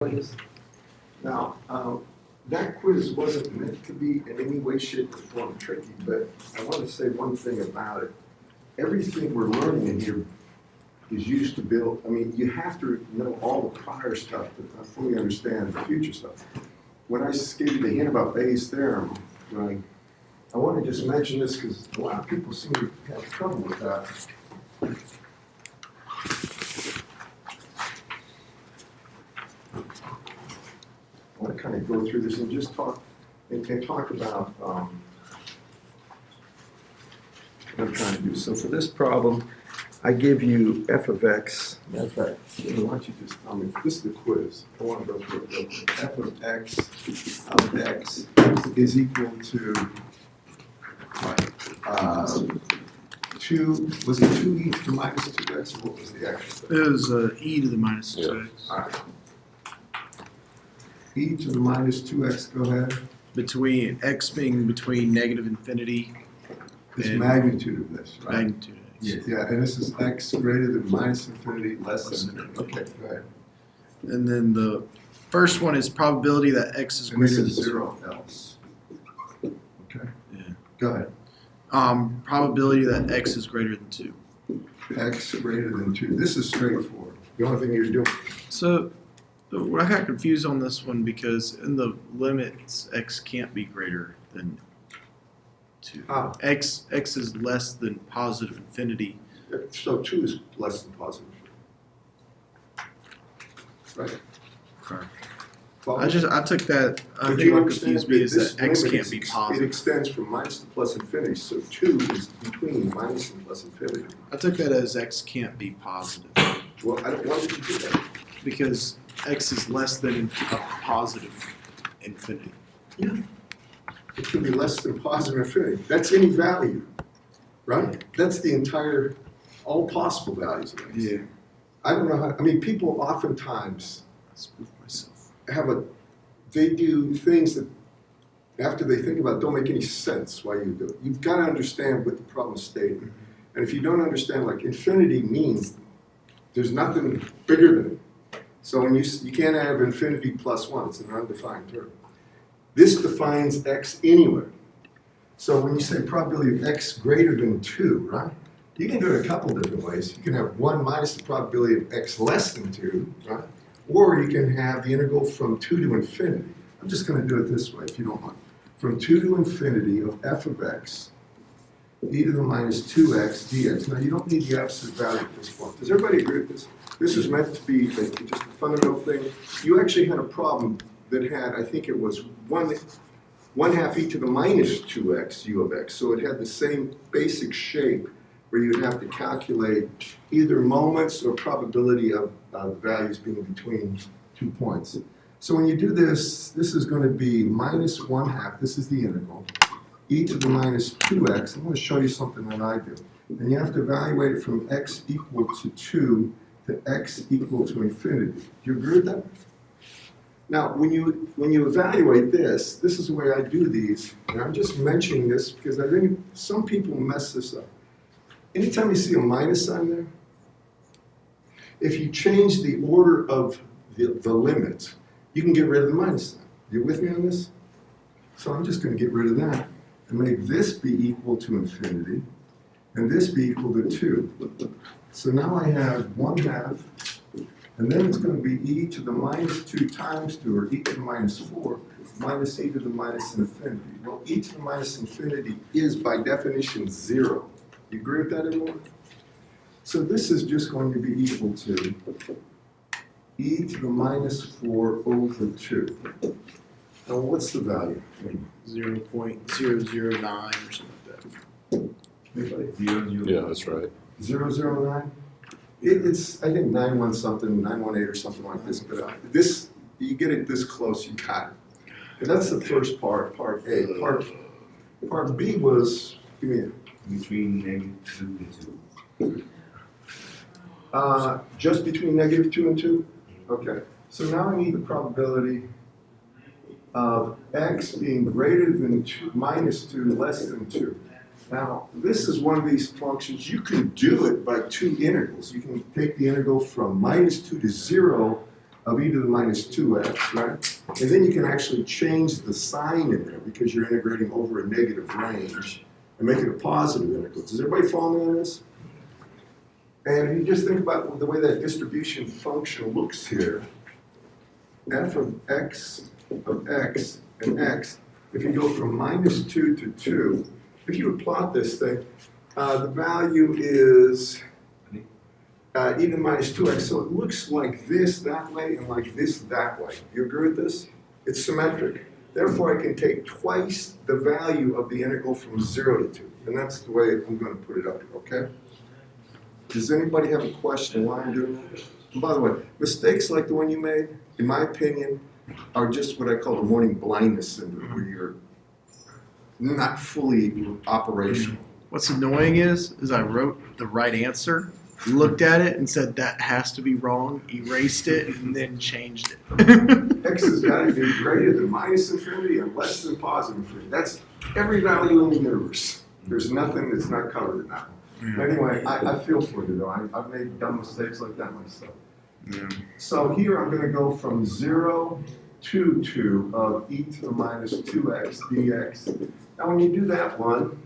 quiz. Now, that quiz wasn't meant to be in any way, shape, or form tricky, but I want to say one thing about it. Everything we're learning in here is used to build, I mean, you have to know all the prior stuff to fully understand the future stuff. When I just gave you the hint about Bayes' theorem, right, I want to just mention this because a lot of people seem to have trouble with that. I want to kind of go through this and just talk about what I'm trying to do. So for this problem, I give you f of x. Matter of fact, why don't you just tell me, this is the quiz. I want to go through it real quick. F of x is equal to 2, was it 2e to the minus 2x, or what was the actual thing? It was e to the minus 2x. All right. E to the minus 2x, go ahead. Between x being between negative infinity It's and magnitude of this, right? magnitude of x. Yeah, and this is x greater than minus infinity, less than infinity. Okay, go ahead. And then the first one is probability that x is And this greater is than 0 else. Okay, Yeah. go ahead. Probability that x is greater than 2. X greater than 2. This is straightforward. The only thing you're doing, So I got confused on this one because in the limits x can't be greater than 2. Ah. X is less than positive infinity. so 2 is less than positive. Right? Follow? I took that. I But think you what understand confused me that is this that x limit can't is be It positive. extends from minus to plus infinity, so 2 is between minus and plus infinity. I took that as x can't be positive Well, why did you do that? because x is less than a positive infinity. It could be less than positive infinity. That's any value, right? That's the entire, all possible values of x. I don't know how, I mean, people oftentimes I spooked myself. they do things that, after they think about it, don't make any sense why you do it. You've got to understand what the problem is stating. And if you don't understand, like, infinity means there's nothing bigger than it. So when you can't have infinity plus 1, it's an undefined term. This defines x anywhere. So when you say probability of x greater than 2, right? You can do it a couple different ways. You can have 1 minus the probability of x less than 2, right? Or you can have the integral from 2 to infinity. I'm just going to do it this way, if you don't mind. From 2 to infinity of f of x, e to the minus 2x dx. Now, you don't need the absolute value at this point. Does everybody agree with this? This is meant to be just a fundamental thing. You actually had a problem that had, I think it was 1 half e to the minus 2x u of x. So it had the same basic shape where you would have to calculate either moments or probability of values being between 2 points. So when you do this, this is going to be minus 1 half, this is the integral, e to the minus 2x. I'm going to show you something that I do. And you have to evaluate it from x equal to 2 to x equal to infinity. Do you agree with that? Now, when you evaluate this is the way I do these, and I'm just mentioning this because I think some people mess this up. Anytime you see a minus sign there, if you change the order of the limit, you can get rid of the minus sign. You with me on this? So I'm just going to get rid of that and make this be equal to infinity and this be equal to 2. So now I have 1 half, and then it's going to be e to the minus 2 times 2, or e to the minus 4, minus e to the minus infinity. Well, e to the minus infinity is by definition 0. You agree with that, everyone? So this is just going to be equal to e to the minus 4 over 2. Now, what's the value? 0.009 or something like that. Anybody? Yeah, that's right. 009? It's, I think, 91 something, 918 or something like this. But this, you get it this close, you got it. And that's the first part, part A. Part B was, give me a, Between -2 and 2. just between negative 2 and 2? Okay. So now I need the probability of x being greater than 2, minus 2, less than 2. Now, this is one of these functions. You can do it by 2 integrals. You can take the integral from -2 to 0 of e to the minus 2x, right? And then you can actually change the sign in there because you're integrating over a negative range and make it a positive integral. Does everybody follow me on this? And if you just think about the way that distribution function looks here, f of x and x, if you go from minus 2 to 2, if you would plot this thing, the value is e to the minus 2x, so it looks like this that way and like this that way. You agree with this? It's symmetric. Therefore, I can take twice the value of the integral from 0 to 2. And that's the way I'm going to put it up here, okay? Does anybody have a question why I'm doing that? And by the way, mistakes like the one you made, in my opinion, are just what I call the morning blindness syndrome, where you're not fully operational. What's annoying is I wrote the right answer, looked at it and said that has to be wrong, erased it, and then changed it. X has got to be greater than minus infinity and less than positive infinity. That's every value in the universe. There's nothing that's not covered in that one. Anyway, I feel for you though. I've made dumb mistakes like that myself. Yeah. So here I'm going to go from 0 to 2 of e to the minus 2x dx. Now when you do that one,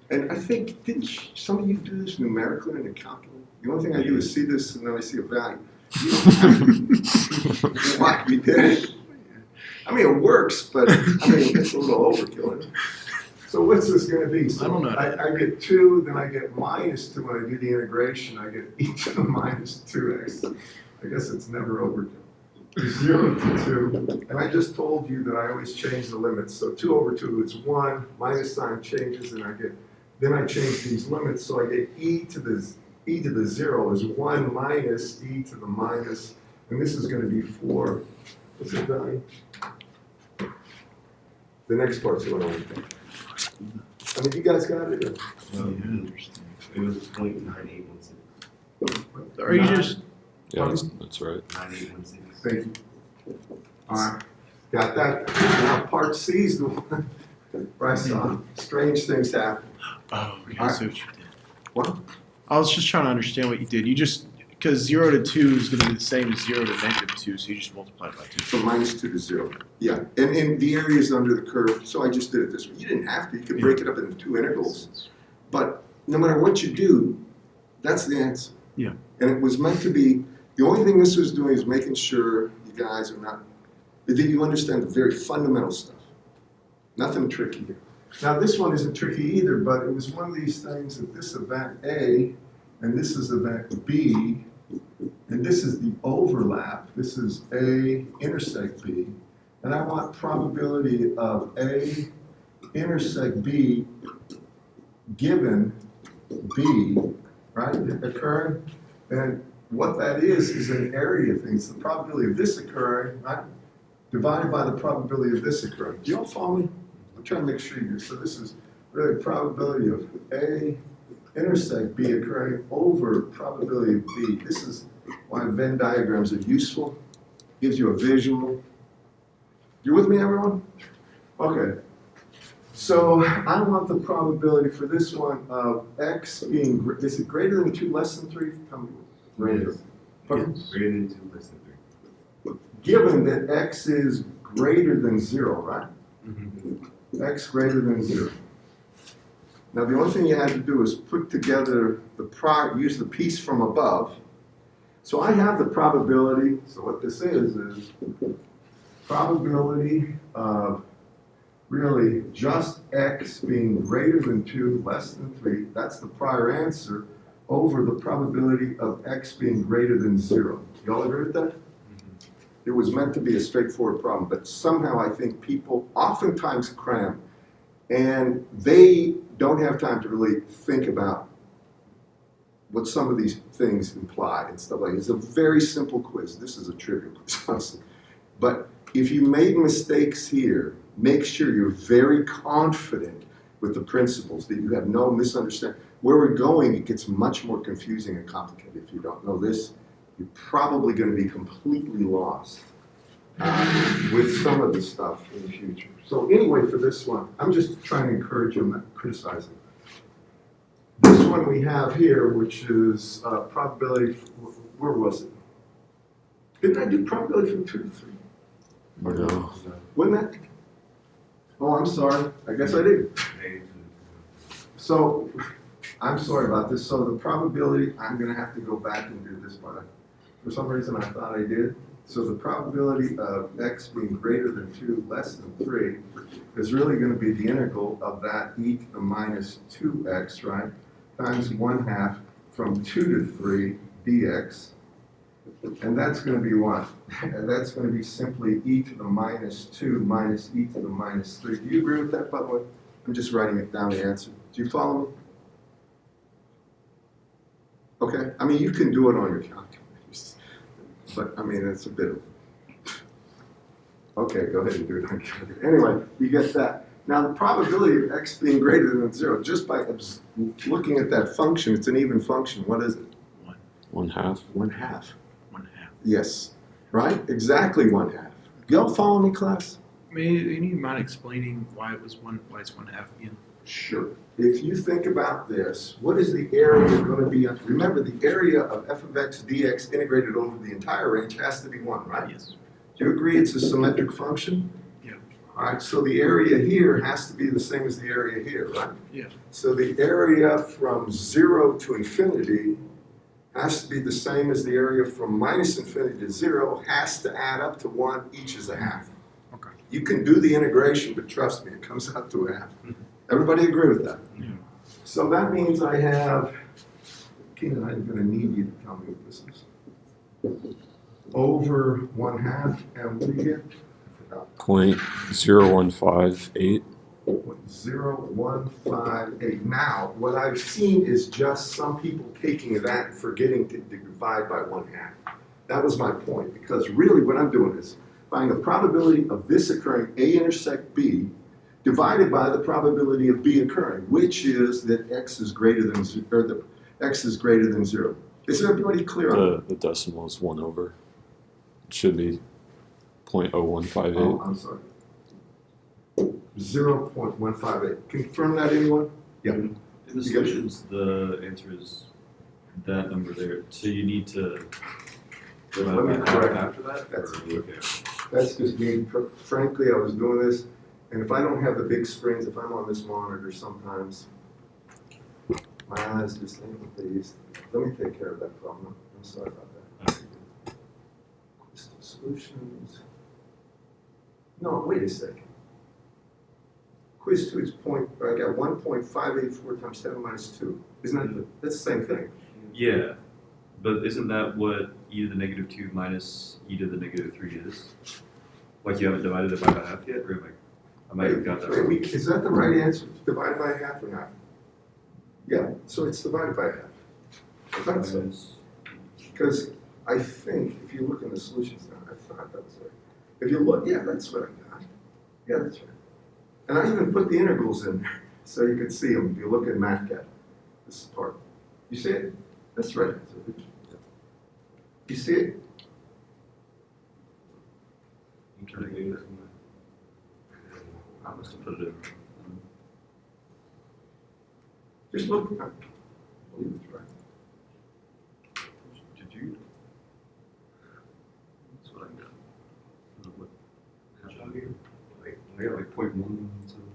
and I think, didn't some of you do this numerically in a calculator? The only thing I do is see this and then I see a value. What, you did it? I mean, it works, but I mean, it's a little overkill. Isn't it? So what's this going to be? So I don't know. I get 2, then I get minus 2 when I do the integration. I get e to the minus 2x. I guess it's never overkill. 0 to 2. And I just told you that I always change the limits. So 2 over 2 is 1. Minus sign changes, and then I change these limits. So I get e to the 0 is 1 minus e to the minus. And this is going to be 4. What's the value? The next part's what I want to think. I mean, you guys got it? It was 0.9816. Or you just Yeah, that's right. 9816. Thank you. All right, got that. Now part C is the one where I saw strange things happen. oh, okay, All right. so what you did. What? I was just trying to understand what you did. You just because 0 to 2 is going to be the same as 0 to negative 2, so you just multiply it by 2. So minus 2 to 0. Yeah, and the area is under the curve, so I just did it this way. You didn't have to. You could break it up into 2 integrals. But no matter what you do, that's the answer. Yeah. And it was meant to be, the only thing this was doing is making sure you guys are not, that you understand the very fundamental stuff. Nothing tricky here. Now this one isn't tricky either, but it was one of these things that this event A, and this is event B, and this is the overlap. This is A intersect B. And I want probability of A intersect B given B, right, occurring. And what that is an area thing. It's the probability of this occurring, right, divided by the probability of this occurring. Do you all follow me? I'm trying to make sure you do. So this is really probability of A intersect B occurring over probability of B. This is why Venn diagrams are useful. Gives you a visual. You with me, everyone? Okay. So I want the probability for this one of x being, is it greater than 2, less than 3? Tell me. Greater. Pardon? Greater than 2, less than 3. Given that x is greater than 0, right? Mm-hmm. X greater than 0. Now the only thing you had to do is put together use the piece from above. So I have the probability, so what this is probability of really just x being greater than 2, less than 3, that's the prior answer, over the probability of x being greater than 0. Y'all agree with that? It was meant to be a straightforward problem, but somehow I think people oftentimes cram, and they don't have time to really think about what some of these things imply and stuff like that. It's a very simple quiz. This is a trivial quiz, honestly. But if you made mistakes here, make sure you're very confident with the principles, that you have no misunderstanding. Where we're going, it gets much more confusing and complicated. If you don't know this, you're probably going to be completely lost with some of the stuff in the future. So anyway, for this one, I'm just trying to encourage you, I'm not criticizing. This one we have here, which is probability, where was it? Didn't I do probability from 2 to 3? No. Wouldn't that? Oh, I'm sorry. I guess I did. So, I'm sorry about this. So the probability, I'm gonna have to go back and do this part. For some reason, I thought I did. So the probability of x being greater than 2, less than 3, is really gonna be the integral of that e to the minus 2x, right? Times 1/2 from 2 to 3 dx. And that's gonna be what? And that's gonna be simply e to the minus 2 minus e to the minus 3. Do you agree with that, by the way? I'm just writing it down, the answer. Do you follow me? Okay, I mean, you can do it on your calculators, but I mean, it's a bit of, okay, go ahead and do it on your calculator. Anyway, you get that. Now, the probability of x being greater than 0, just by looking at that function, it's an even function. What is it? 1/2. 1/2. 1/2. Yes, right? Exactly 1/2. Y'all follow me, class? May you mind explaining why it's 1/2 again? Sure. If you think about this, what is the area going to be? Remember, the area of f of x dx integrated over the entire range has to be 1, right? Yes. Do you agree it's a symmetric function? Yeah. All right, so the area here has to be the same as the area here, right? Yeah. So the area from 0 to infinity has to be the same as the area from minus infinity to 0, has to add up to 1, each is a half. Okay. You can do the integration, but trust me, it comes out to a half. Everybody agree with that? Yeah. So that means I have, Keenan, I'm gonna need you to tell me what this is. Over 1/2, and what do you get? I forgot. 0.0158. 0.0158. Now, what I've seen is just some people taking that and forgetting to divide by 1/2. That was my point, because really what I'm doing is find the probability of this occurring, A intersect B, divided by the probability of B occurring, which is that x is greater than x is greater than 0. Is everybody clear on that? The decimal is 1 over. It should be 0.0158. Oh, I'm sorry. 0.158. Confirm that, anyone? Yeah. In the solutions, the answer is that number there. So you need to Let divide me by correct. half after that? That's- Or- okay. That's just me. Frankly, I was doing this, and if I don't have the big screens, if I'm on this monitor sometimes, my eyes just ain't what they used to be. Let me take care of that problem. I'm sorry about that. Crystal Solutions. No, wait a second. Quiz 2 is I got 1.584 times 10 minus 2. Isn't that, that's the same thing? Yeah, but isn't that what e to the negative 2 minus e to the negative 3 is? Like you haven't divided it by half yet, or I might have got that wrong. Is that the right answer? Divided by half or not? Yeah, so it's divided by half. I thought so. Minus- Because I think, if you look in the solutions now, I thought that was right. If you look, yeah, that's what I got. Yeah, that's right. And I even put the integrals in there, so you could see them if you look in MathCAD. This is part. You see it? That's right. You see it? I'm trying to get it. I must have put it in. Just look. I believe it's right. Did you? That's what I got. What happened here? Like, I got like 0.1 something.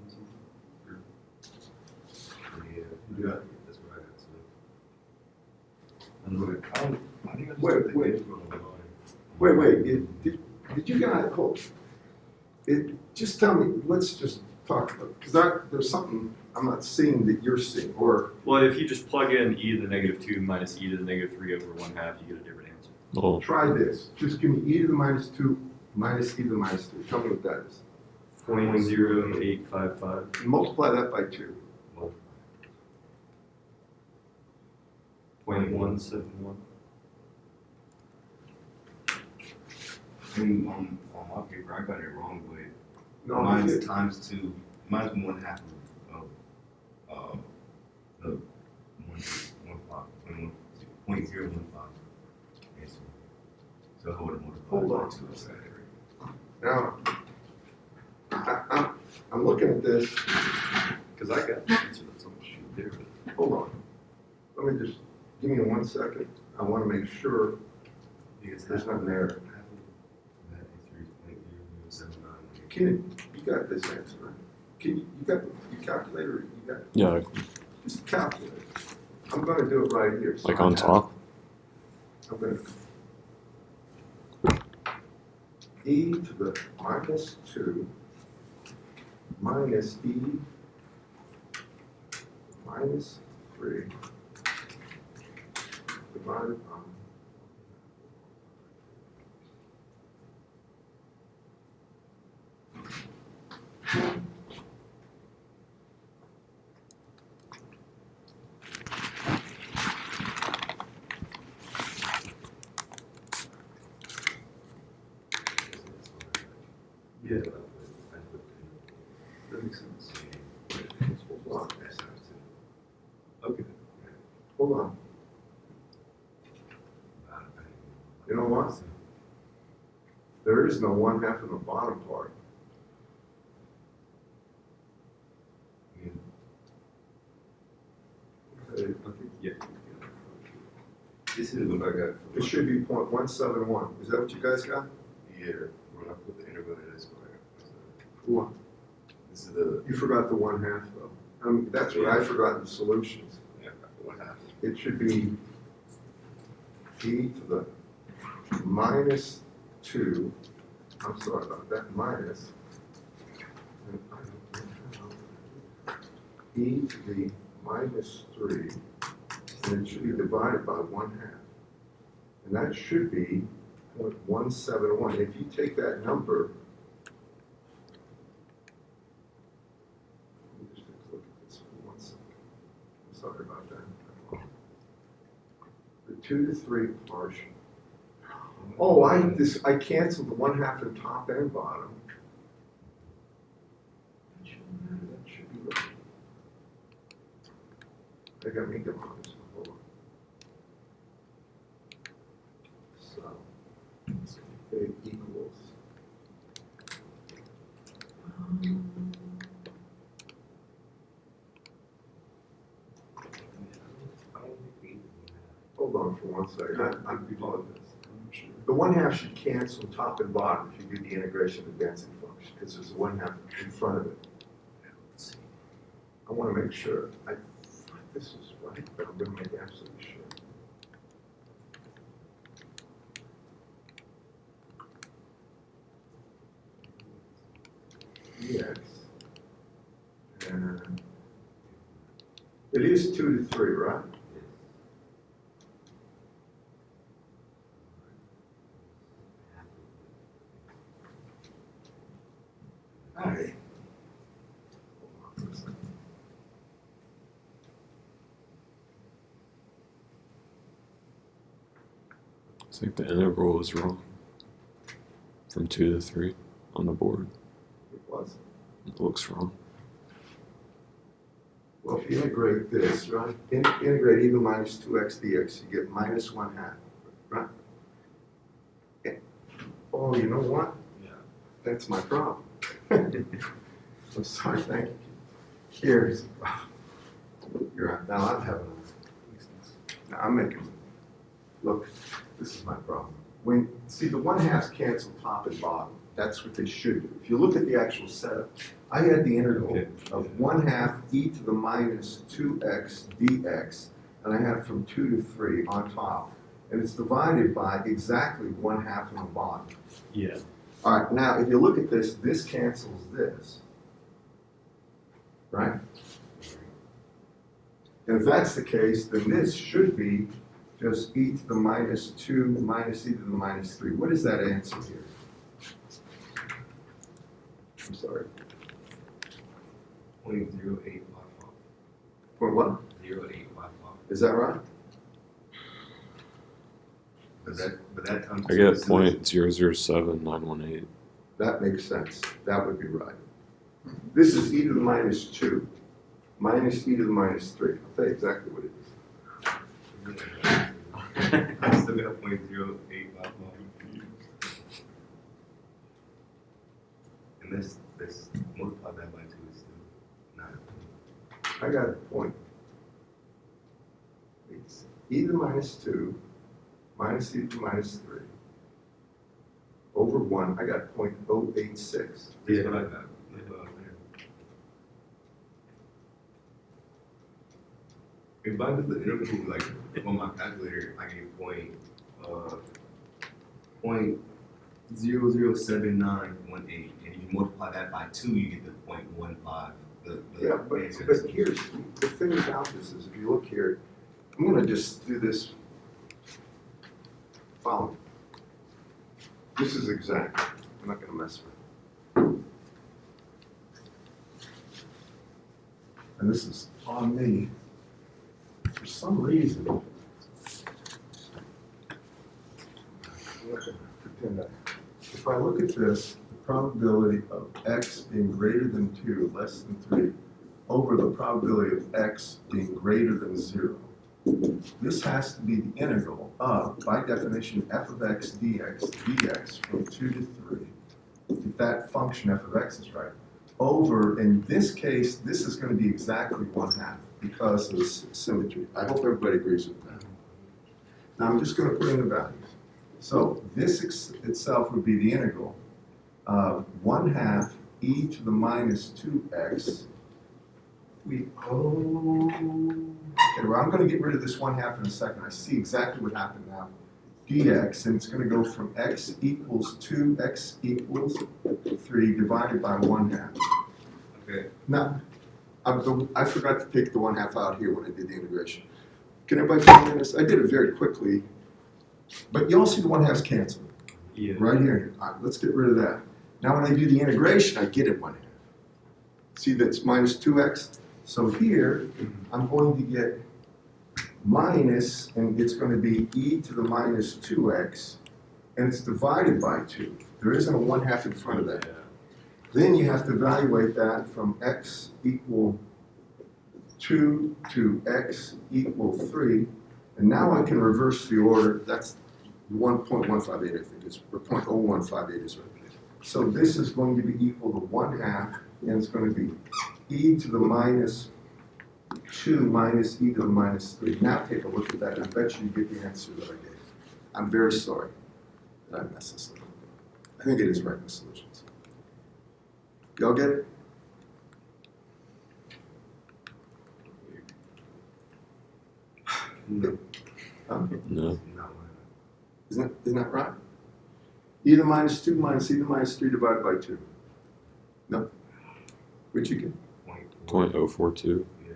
Yeah, that's what I got. I don't know. Wait. Did you guys, hold. Just tell me, let's just talk about, because there's something I'm not seeing that you're seeing, or, Well, if you just plug in e to the negative 2 minus e to the negative 3 over 1/2, you get a different answer. Oh, try this. Just give me e to the minus 2 minus e to the minus 3. Tell me what that is. 0.0855. Multiply that by 2. 0.171. And on my paper, I got it wrong, but No, mine's it's- times 2, mine's 1/2 of the 0.015. So hold it multiply. Hold on to a second. Now, I'm looking at this. Because I got the answer that's on the sheet there. But Hold on. Let me just, give me 1 second. I want to make sure Because there's nothing there. you got this answer, right? You got your calculator, you got, Yeah, just calculate it. I'm gonna do it right here. So like I on have- top. I'm gonna. E to the minus 2 minus E minus 3 divided by Yeah. that makes sense. Hold on. Okay, hold on. You know what? There is no 1/2 in the bottom part. Okay, Yeah. This is what I got. it should be 0.171. Is that what you guys got? Yeah, when I put the interval in, that's what I got. What? This is the, You forgot the 1/2 though. That's what I forgot in solutions. yeah, 1/2. It should be e to the minus 2, I'm sorry about that, minus e to the minus 3, and it should be divided by 1/2. And that should be 0.171. If you take that number, let me just take a look at this for 1 second. I'm sorry about that. The 2 to 3 partial. Oh, I canceled the 1/2 in top and bottom. That should be right. I gotta make it honest. Hold on. So, it equals. Hold on for 1 second. I apologize. The 1/2 should cancel top and bottom if you do the integration of the density function, because there's a 1/2 in front of it. I want to make sure. I thought this was right, but I'm going to make absolutely sure. Yes. And it is 2 to 3, right? All right. Hold on for a second. I think the integral is wrong. From 2 to 3 on the board. It was. It looks wrong. Well, if you integrate this, right, integrate e to the minus 2x dx, you get minus 1/2, right? Yeah. Oh, you know what? Yeah. That's my problem. I'm sorry, thank you. Here's, you're right, now I'm having, now I'm making, look, this is my problem. See, the 1/2s cancel top and bottom. That's what they should do. If you look at the actual setup, I had the integral Okay. of 1/2 e to the minus 2x dx, and I had it from 2 to 3 on top. And it's divided by exactly 1/2 on the bottom. Yeah. All right, now if you look at this, this cancels this, right? And if that's the case, then this should be just e to the minus 2 minus e to the minus 3. What is that answer here? I'm sorry. 0.0855. For what? 0.855. Is that right? But that comes. I get 0.007918. That makes sense. That would be right. This is e to the minus 2 minus e to the minus 3. I'll tell you exactly what it is. I still got 0.0855. And this multiply that by 2 is still 9. I got a point. It's e to the minus 2 minus e to the minus 3 over 1, I got 0.086. That's what I got. If I do the interval like on my calculator, I get point 0.007918, and if you multiply that by 2, you get the 0.15. Yeah, but here's, the thing about this is, if you look here, I'm gonna just do this. Follow me. This is exact. I'm not gonna mess with it. And this is on me. For some reason, I'm not gonna pretend that. If I look at this, the probability of x being greater than 2, less than 3, over the probability of x being greater than 0, this has to be the integral of, by definition, f of x dx from 2 to 3, if that function f of x is right, over, in this case, this is going to be exactly 1/2 because of the symmetry. I hope everybody agrees with that. Now I'm just going to put in the values. So this itself would be the integral of 1/2 e to the minus 2x. Okay, well, I'm going to get rid of this 1/2 in a second. I see exactly what happened now. Dx, and it's going to go from x equals 2, x equals 3 divided by 1/2. Okay. Now, I forgot to take the 1/2 out here when I did the integration. Can everybody follow this? I did it very quickly, but you all see the 1/2's canceled. Yeah. Right here. All right, let's get rid of that. Now when I do the integration, I get it 1/2. See that's minus 2x? So here, I'm going to get minus, and it's going to be e to the minus 2x, and it's divided by 2. There isn't a 1/2 in front of that. Then you have to evaluate that from x equal 2 to x equal 3, and now I can reverse the order. That's 1.158, I think, or 0.0158 is right. So this is going to be equal to 1/2, and it's going to be e to the minus 2 minus e to the minus 3. Now take a look at that, and I bet you get the answer that I gave. I'm very sorry that I messed this up. I think it is right in the solutions. Y'all get it? No. No. Not Isn't that right? E to the minus 2 minus e to the minus 3 divided by 2. No? What'd you get? 0.042. Yeah.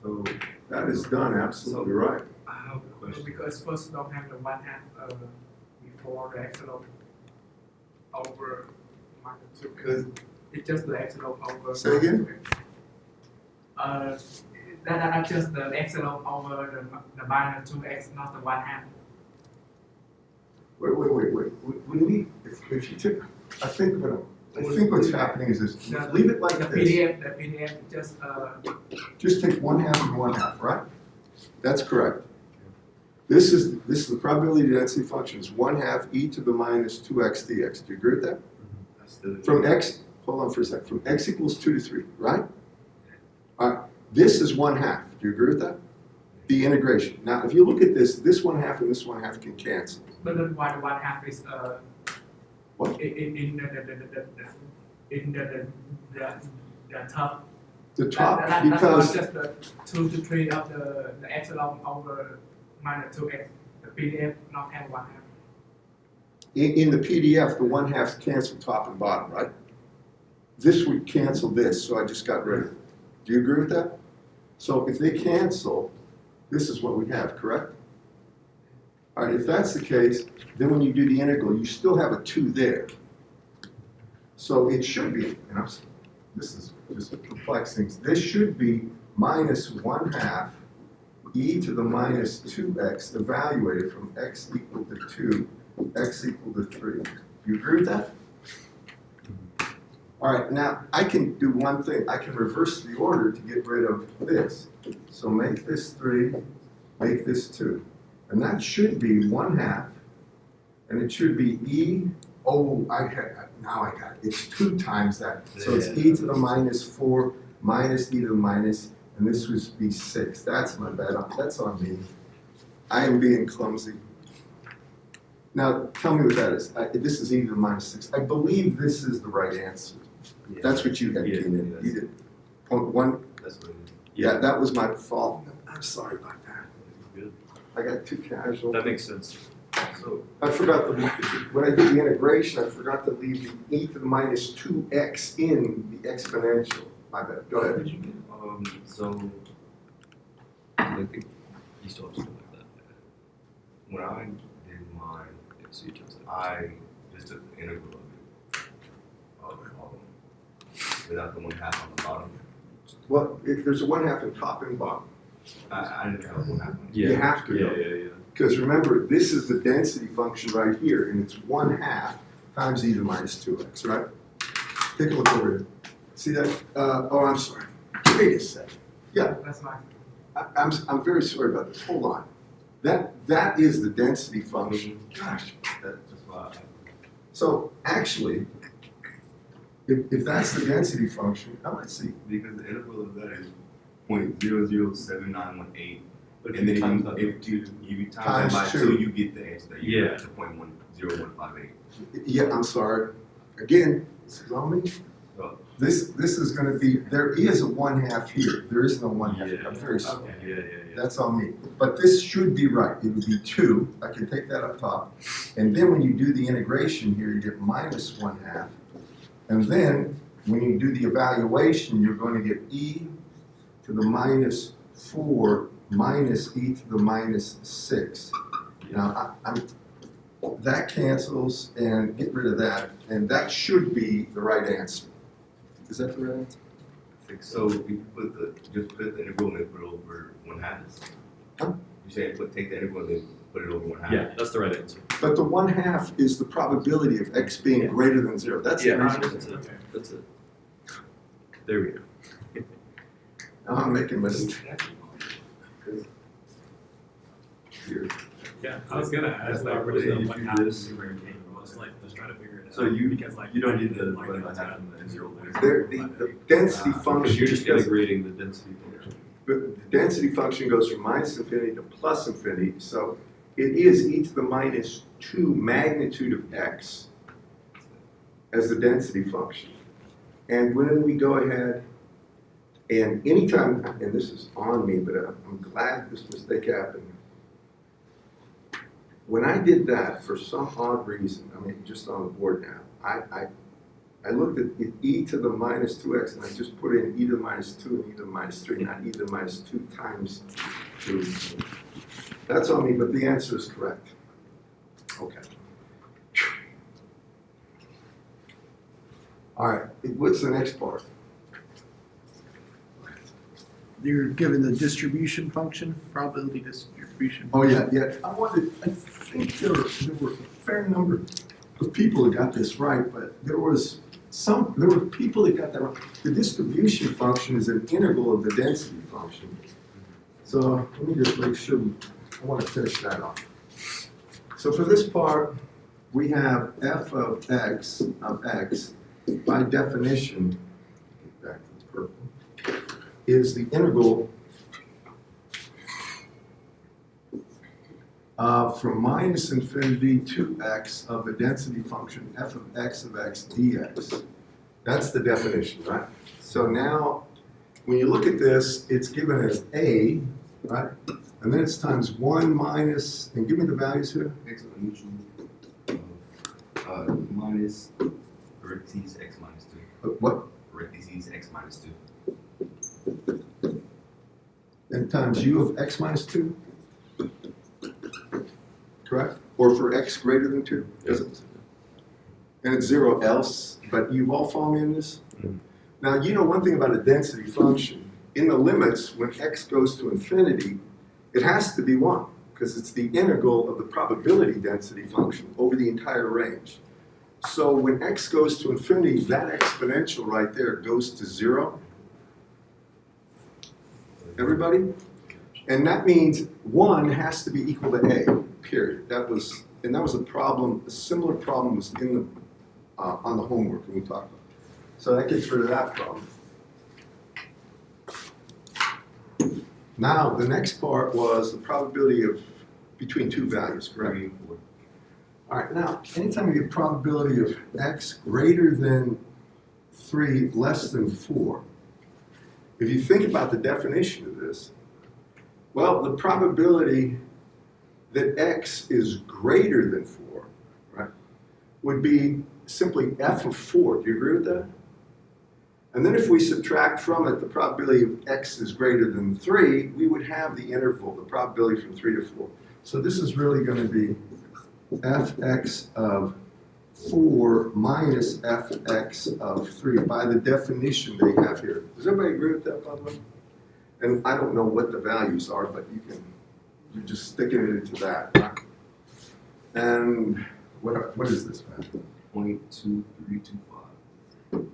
So That is done absolutely right. I have a question. Because first don't have the 1/2 before the epsilon over minus 2. Because It's just the epsilon over. Say again? That's just the epsilon over the minus 2x, not the 1/2. Wait. When we, if you took, I think what's happening is this. Leave it like The this. PDF just Just take 1/2 and 1/2, right? That's correct. This is the probability density function is 1/2 e to the minus 2x dx. Do you agree with that? that's still From x, hold on for a second. From x equals 2 to 3, right? All right. This is 1/2. Do you agree with that? The integration. Now, if you look at this 1/2 and this 1/2 can cancel. but then why the 1/2 is What? in the top. The top, That's because just the 2 to 3 of the epsilon over minus 2x. The PDF not have 1/2. in the PDF, the 1/2's cancel top and bottom, right? This would cancel this, so I just got rid of it. Do you agree with that? So if they cancel, this is what we have, correct? All right, if that's the case, then when you do the integral, you still have a 2 there. So it should be, this is just perplexing. This should be minus 1/2 e to the minus 2x evaluated from x equal to 2, x equal to 3. Do you agree with that? All right, now I can do one thing. I can reverse the order to get rid of this. So make this 3, make this 2. And that should be 1/2, and it should be e, oh, now I got it. It's 2 times that. So it's e to the minus 4 minus e to the minus, and this would be 6. That's my bad, that's on me. I am being clumsy. Now, tell me what that is. This is e to the minus 6. I believe this is the right answer. That's what you had, Yeah, Keenan. yes. You did. Point 1, That's what it is. yeah, that was my fault. I'm sorry about that. Good. I got too casual. That makes sense. So, I forgot to, when I did the integration, I forgot to leave the e to the minus 2x in the exponential. My bad, go ahead. so I think you still have something like that. when I did mine, Yeah, so you chose that. I just took the integral of it, without the 1/2 on the bottom. Well, there's a 1/2 in top and bottom. I didn't have 1/2. You have to, Yeah, though. yeah, yeah. Because remember, this is the density function right here, and it's 1/2 times e to the minus 2x, right? Take a look over here. See that? Oh, I'm sorry. Wait a second. Yeah, That's my, I'm very sorry about this. Hold on. That is the density function. Gosh. That's why So actually, if that's the density function, now let's see. because the integral of that is 0.007918. But And then times if you times Times that by 2. 2, you get the answer that you Yeah. get to 0.10158. Yeah, I'm sorry. Again, this is on me. So, This is gonna be, there is a 1/2 here. There is no 1/2. Yeah. I'm very sorry. okay. Yeah, yeah, yeah. That's on me. But this should be right. It would be 2. I can take that up top. And then when you do the integration here, you get minus 1/2. And then when you do the evaluation, you're going to get e to the minus 4 minus e to the minus 6. Now, that cancels and get rid of that, and that should be the right answer. Is that the right answer? so if you just put the integral and then put it over 1/2. Huh? You say take the integral and then put it over 1/2. Yeah, that's the right answer. But the 1/2 is the probability of x being Yeah. greater than 0. That's the Yeah, reason. that's it. That's it. There we go. Now I'm making mistakes. Here. Yeah, I was gonna ask like, that, where does you the do 1/2 this. where it came from? I was like, just trying to figure it out. So you- because like you don't I need did the like 1/2 that and the 0. The density function, You're just does- integrating the density function. the density function goes from minus infinity to plus infinity, so it is e to the minus 2 magnitude of x as the density function. And when we go ahead and anytime, and this is on me, but I'm glad this mistake happened. When I did that, for some odd reason, I mean, just on the board now, I looked at e to the minus 2x and I just put in e to the minus 2 and e to the minus 3, not e to the minus 2 times 2. That's on me, but the answer is correct. Okay. All right, what's the next part? You're given the distribution function, probability distribution. Oh, yeah. I think there were a fair number of people that got this right, but there were people that got that wrong. The distribution function is an integral of the density function. So let me just make sure, I want to finish that off. So for this part, we have f of x by definition, get back to the purple, is the integral from minus infinity to x of the density function f of x dx. That's the definition, right? So now, when you look at this, it's given as a, right? And then it's times 1 minus, and give me the values here. Exponential minus parentheses x minus 2. What? Parentheses x minus 2. And times u of x minus 2? Correct? Or for x greater than 2? Does it? And it's 0 else, but you all follow me in this? Now, you know one thing about a density function. In the limits, when x goes to infinity, it has to be 1, because it's the integral of the probability density function over the entire range. So when x goes to infinity, that exponential right there goes to 0. Everybody? And that means 1 has to be equal to A, period. That was a problem, a similar problem was in the, on the homework when we talked about it. So that gets rid of that problem. Now, the next part was the probability of between two values, correct? 3 and 4. All right, now, anytime you get probability of x greater than 3, less than 4, if you think about the definition of this, well, the probability that x is greater than 4, right, would be simply f of 4. Do you agree with that? And then if we subtract from it the probability of x is greater than 3, we would have the interval, the probability from 3 to 4. So this is really going to be fx of 4 minus fx of 3 by the definition they have here. Does everybody agree with that, by the way? And I don't know what the values are, but you're just sticking it into that. Right? And what is this value? 0.2325.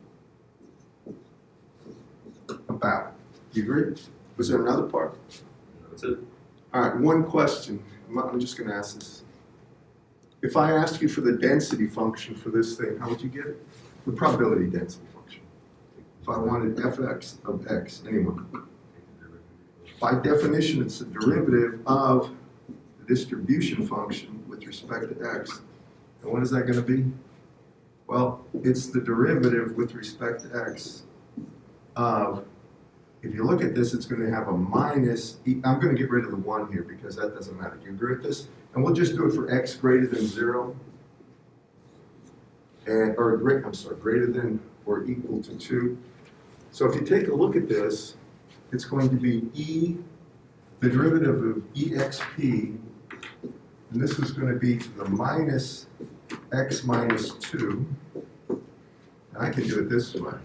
About. Do you agree? Was there another part? That's it. All right, one question. I'm just going to ask this. If I asked you for the density function for this thing, how would you get it? The probability density function. If I wanted fx of x, anyone. By definition, it's the derivative of the distribution function with respect to x. And what is that going to be? Well, it's the derivative with respect to x of, if you look at this, it's going to have a minus, I'm going to get rid of the 1 here because that doesn't matter. Do you agree with this? And we'll just do it for x greater than 0, and, greater than or equal to 2. So if you take a look at this, it's going to be the derivative of exp, and this is going to be to the minus x minus 2. And I can do it this way.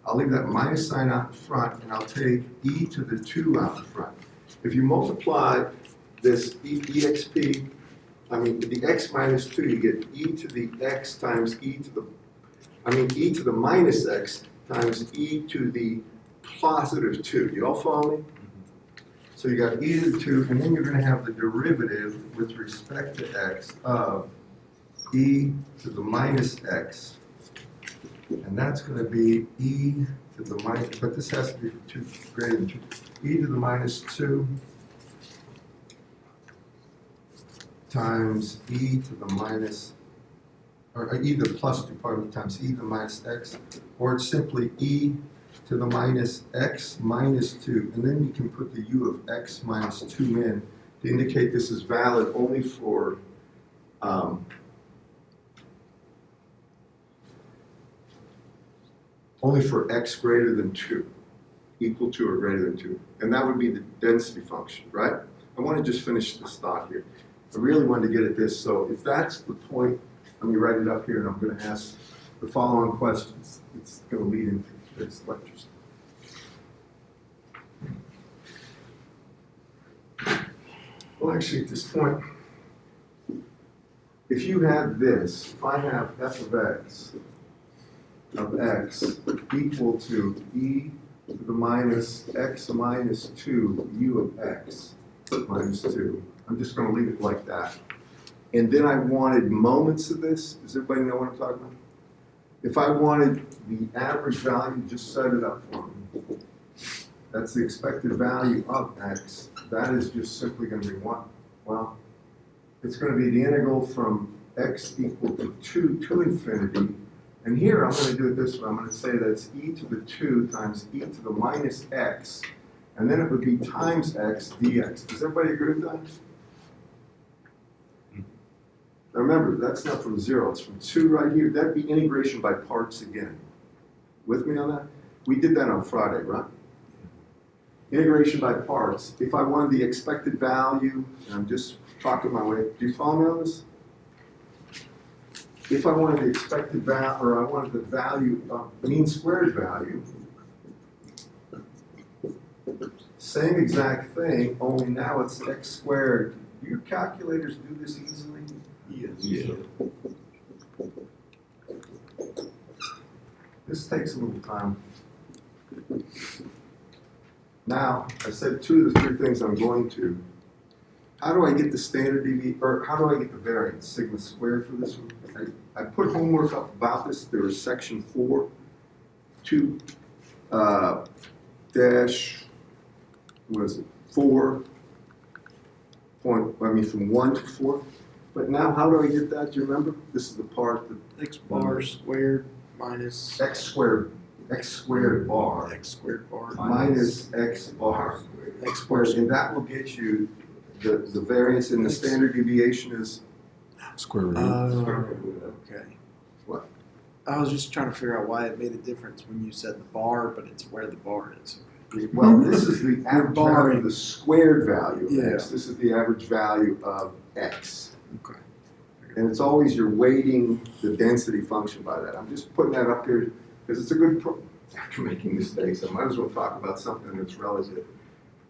I'll leave that minus sign out in front, and I'll take e to the 2 out in front. If you multiply this exp, the x minus 2, you get e to the x times e to the minus x times e to the positive 2. You all follow me? So you got e to the 2, and then you're going to have the derivative with respect to x of e to the minus x. And that's going to be e to the minus, but this has to be 2 greater than 2. E to the minus 2 times e to the minus, or e to the plus 2, pardon me, times e to the minus x, or it's simply e to the minus x minus 2, and then you can put the u of x minus 2 in to indicate this is valid only for x greater than 2, equal to or greater than 2. And that would be the density function, right? I want to just finish this thought here. I really wanted to get at this, so if that's the point, let me write it up here and I'm going to ask the following questions. It's going to lead into this lecture. Well, actually, at this point, if you had this, if I have f of x equal to e to the minus x minus 2 u of x minus 2. I'm just going to leave it like that. And then I wanted moments of this. Does everybody know what I'm talking about? If I wanted the average value, just set it up for me. That's the expected value of x. That is just simply going to be 1. Well, it's going to be the integral from x equal to 2 to infinity. And here I'm going to do it this way. I'm going to say that's e to the 2 times e to the minus x. And then it would be times x dx. Does everybody agree with that? Now remember, that's not from 0. It's from 2 right here. That'd be integration by parts again. With me on that? We did that on Friday, right? Integration by parts. If I wanted the expected value, and I'm just talking my way, do you follow me on this? If I wanted the expected value, or I wanted the value, mean squared value, same exact thing, only now it's x squared. Do your calculators do this easily? Yes. Yeah. This takes a little time. Now Now, I said 2 of the 3 things I'm going to. How do I get the standard deviation, or how do I get the variance, sigma squared for this one? I put homework up about this. There is section 4, 2, dash, what is it, 4, from 1 to 4. But now, how do I get that? Do you remember? This is the part that X bar squared minus x squared bar X squared bar. minus x bar. X bar And that will get you the variance, and the standard deviation is, Square root. Okay. What? I was just trying to figure out why it made a difference when you said the bar, but it's where the bar is. well, this is the average value barring. of the squared value of Yeah. x. This is the average value of x. Okay. And it's always you're weighting the density function by that. I'm just putting that up here because it's a good, after making mistakes, I might as well talk about something that's relative.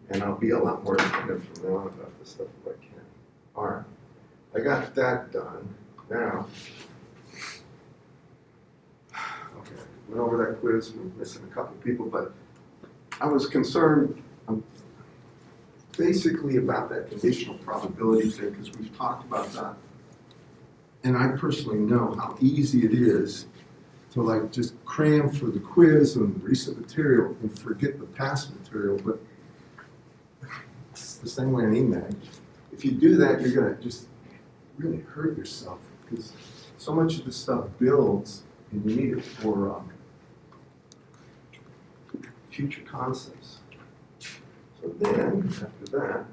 And I'll be a lot more attentive from now on about this stuff if I can. All right, I got that done. Now, okay, went over that quiz, we're missing a couple people, but I was concerned basically about that conditional probability thing, because we've talked about that. And I personally know how easy it is to like just cram for the quiz and recent material and forget the past material, but it's the same way on EMAG. If you do that, you're gonna just really hurt yourself, because so much of this stuff builds and you need it for future concepts. So then, after that,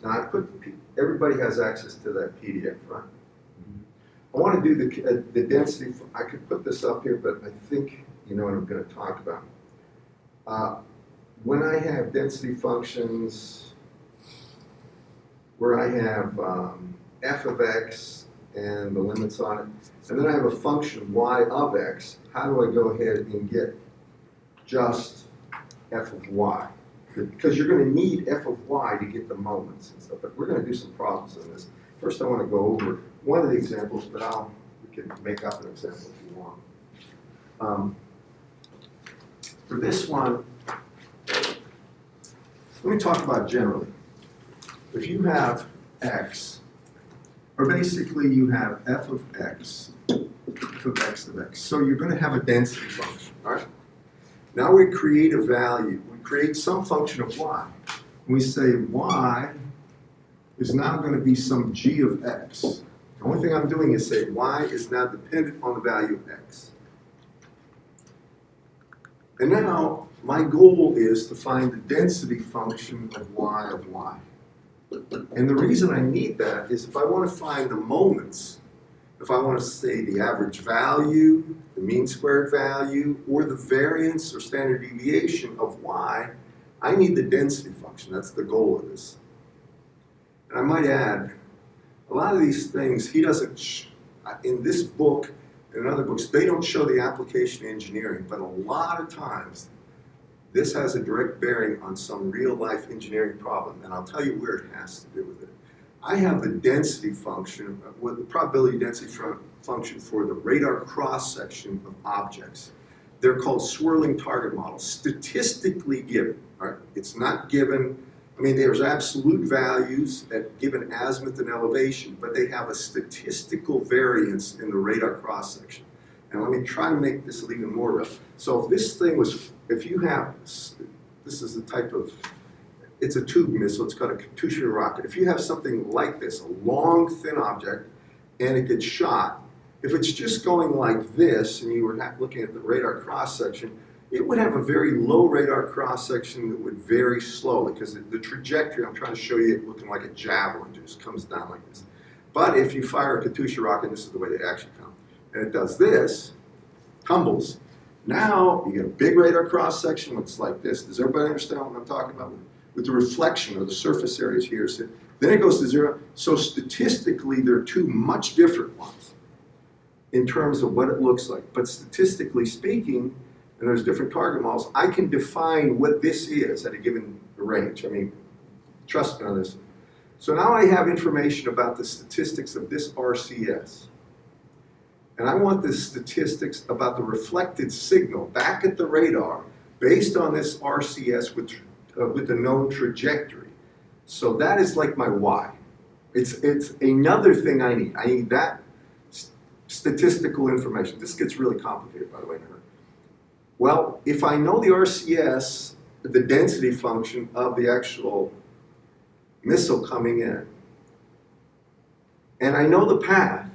now I put, everybody has access to that PDF, right? I want to do the density, I could put this up here, but I think you know what I'm going to talk about. When I have density functions where I have f of x and the limits on it, and then I have a function y of x, how do I go ahead and get just f of y? Because you're going to need f of y to get the moments and stuff, but we're going to do some problems on this. First, I want to go over one of the examples, but we can make up an example if you want. For this one, let me talk about generally. If you have x, or basically you have f of x of x. So you're going to have a density function, all right? Now we create a value. We create some function of y. We say y is now going to be some g of x. The only thing I'm doing is say y is now dependent on the value of x. And now my goal is to find the density function of y of y. And the reason I need that is if I want to find the moments, if I want to say the average value, the mean squared value, or the variance or standard deviation of y, I need the density function. That's the goal of this. And I might add, a lot of these things, he doesn't, in this book and in other books, they don't show the application of engineering, but a lot of times, this has a direct bearing on some real life engineering problem, and I'll tell you where it has to do with it. I have the density function, with the probability density function for the radar cross-section of objects. They're called swirling target models, statistically given, all right? It's not given, I mean, there's absolute values at given azimuth and elevation, but they have a statistical variance in the radar cross-section. And let me try to make this even more real. So if this thing was, if you have, this is the type of, it's a tube missile, it's got a Katyusha rocket. If you have something like this, a long, thin object, and it gets shot, if it's just going like this, and you were looking at the radar cross-section, it would have a very low radar cross-section that would vary slowly, because the trajectory, I'm trying to show you it looking like a javelin, it just comes down like this. But if you fire a Katyusha rocket, this is the way they actually come, and it does this, tumbles. Now, you get a big radar cross-section, looks like this. Does everybody understand what I'm talking about? With the reflection of the surface areas here. So then it goes to zero. So statistically, there are two much different ones in terms of what it looks like. But statistically speaking, and there's different target models, I can define what this is at a given range. I mean, trust me on this. So now I have information about the statistics of this RCS. And I want the statistics about the reflected signal back at the radar based on this RCS with the known trajectory. So that is like my y. It's another thing I need. I need that statistical information. This gets really complicated, by the way. Well, if I know the RCS, the density function of the actual missile coming in, and I know the path,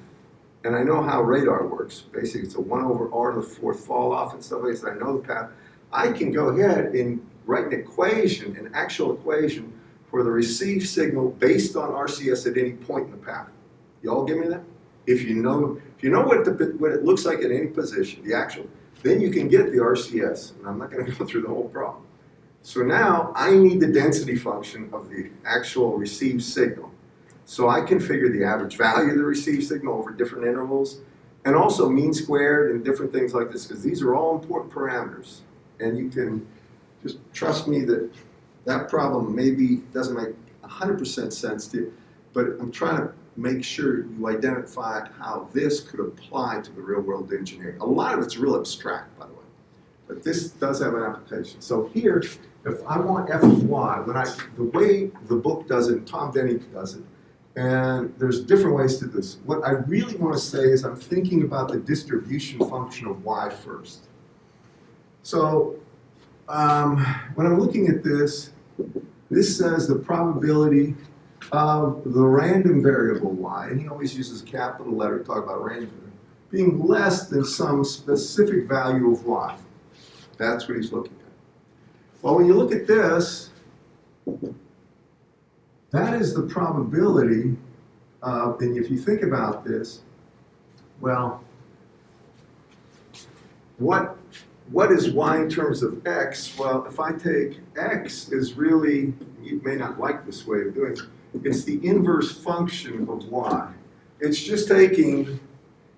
and I know how radar works, basically it's a 1 over r to the 4th fall off and stuff like that, I know the path, I can go ahead and write an equation, an actual equation for the received signal based on RCS at any point in the path. You all give me that? If you know what it looks like at any position, the actual, then you can get the RCS, and I'm not going to go through the whole problem. So now I need the density function of the actual received signal. So I can figure the average value of the received signal over different intervals, and also mean squared and different things like this, because these are all important parameters. And you can just trust me that that problem maybe doesn't make 100% sense to you, but I'm trying to make sure you identify how this could apply to the real world engineering. A lot of it's real abstract, by the way, but this does have an application. So here, if I want f of y, the way the book does it, Tom Denny does it, and there's different ways to this. What I really want to say is I'm thinking about the distribution function of y first. So when I'm looking at this, this says the probability of the random variable y, and he always uses a capital letter to talk about random variable, being less than some specific value of y. That's what he's looking at. Well, when you look at this, that is the probability of, and if you think about this, well, what is y in terms of x? Well, if I take x is really, you may not like this way of doing it, it's the inverse function of y. It's just taking,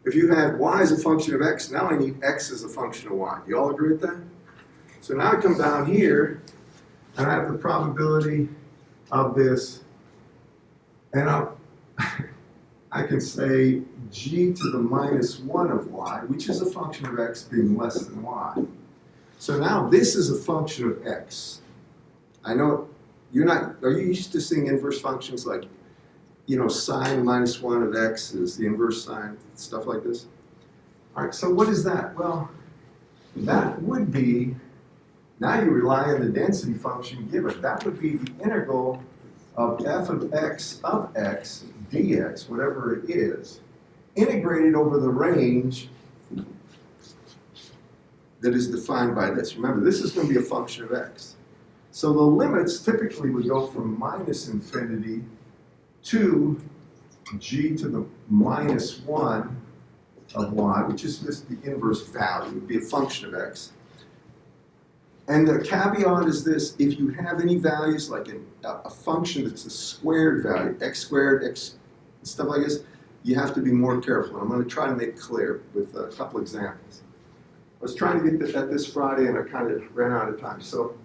if you had y as a function of x, now I need x as a function of y. Do you all agree with that? So now I come down here, and I have the probability of this, and I can say g to the minus 1 of y, which is a function of x being less than y. So now this is a function of x. I know you're not, are you used to seeing inverse functions like, sine minus 1 of x is the inverse sine, stuff like this? All right, so what is that? Well, that would be, now you rely on the density function given. That would be the integral of f of x dx, whatever it is, integrated over the range that is defined by this. Remember, this is going to be a function of x. So the limits typically would go from minus infinity to g to the minus 1 of y, which is just the inverse value. It would be a function of x. And the caveat is this: if you have any values like a function that's a squared value, x squared, x, stuff like this, you have to be more careful. And I'm going to try to make clear with a couple examples. I was trying to get at this Friday and I kind of ran out of time. So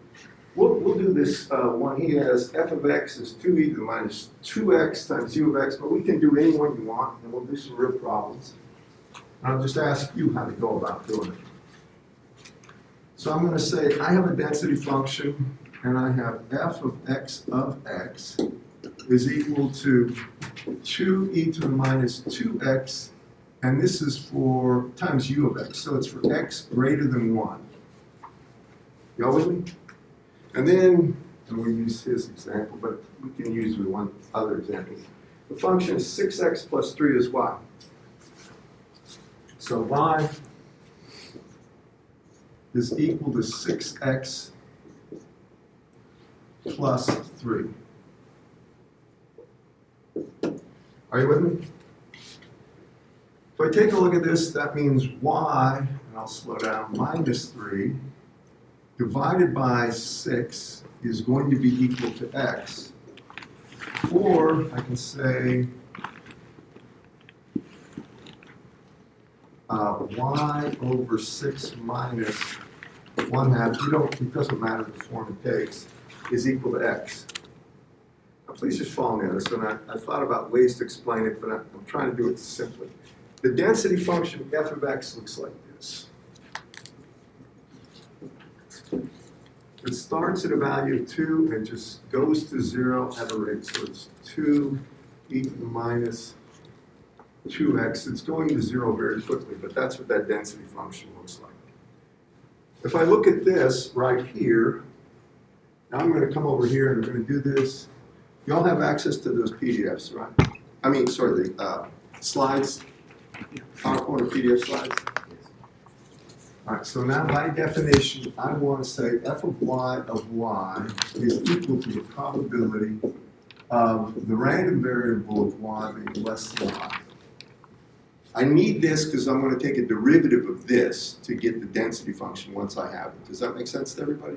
we'll do this one. He has f of x is 2e to the minus 2x times u of x, but we can do any one you want, and we'll do some real problems. And I'll just ask you how to go about doing it. So I'm going to say I have a density function, and I have f of x is equal to 2e to the minus 2x, and this is for times u of x. So it's for x greater than 1. Y'all with me? And then, and we use his example, but we can use one other example. The function is 6x plus 3 is y. So y is equal to 6x plus 3. Are you with me? If I take a look at this, that means y, and I'll slow down, minus 3 divided by 6 is going to be equal to x. Or I can say y over 6 minus 1/2, it doesn't matter the form it takes, is equal to x. Now please just follow me on this, and I thought about ways to explain it, but I'm trying to do it simply. The density function f of x looks like this. It starts at a value of 2 and just goes to 0 at a rate. So it's 2 e to the minus 2x. It's going to 0 very quickly, but that's what that density function looks like. If I look at this right here, now I'm going to come over here and we're going to do this. Y'all have access to those PDFs, right? I mean, sorry, the slides, PowerPoint or PDF slides. All right, so now by definition, I want to say f of y is equal to the probability of the random variable of y being less than y. I need this because I'm going to take a derivative of this to get the density function once I have it. Does that make sense to everybody?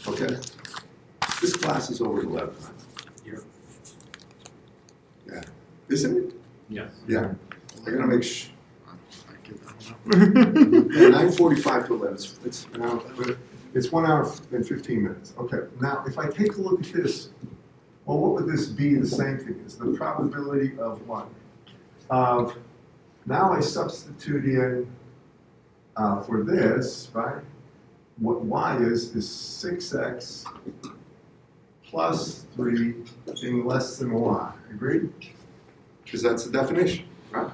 Okay. This class is over at 11. Yep. Yeah. Isn't it? Yes. Yeah. I gotta make sure. I get that one up. Yeah, 9:45 to 11. It's an hour, it's 1 hour and 15 minutes. Okay. Now, if I take a look at this, well, what would this be? The same thing as the probability of what? Now I substitute in for this, right? What y is 6x plus 3 being less than y. Agreed? Because that's the definition, right?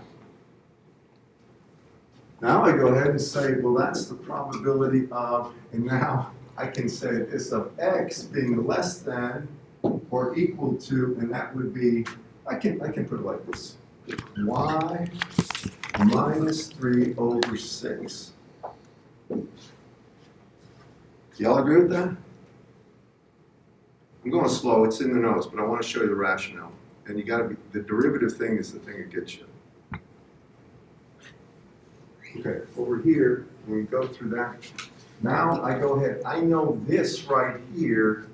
Now I go ahead and say, well, that's the probability of, and now I can say this of x being less than or equal to, and that would be, I can put it like this, y minus 3 over 6. Y'all agree with that? I'm going slow, it's in the notes, but I want to show you the rationale. And you gotta be, the derivative thing is the thing that gets you. Okay, over here, when we go through that, now I go ahead, I know this right here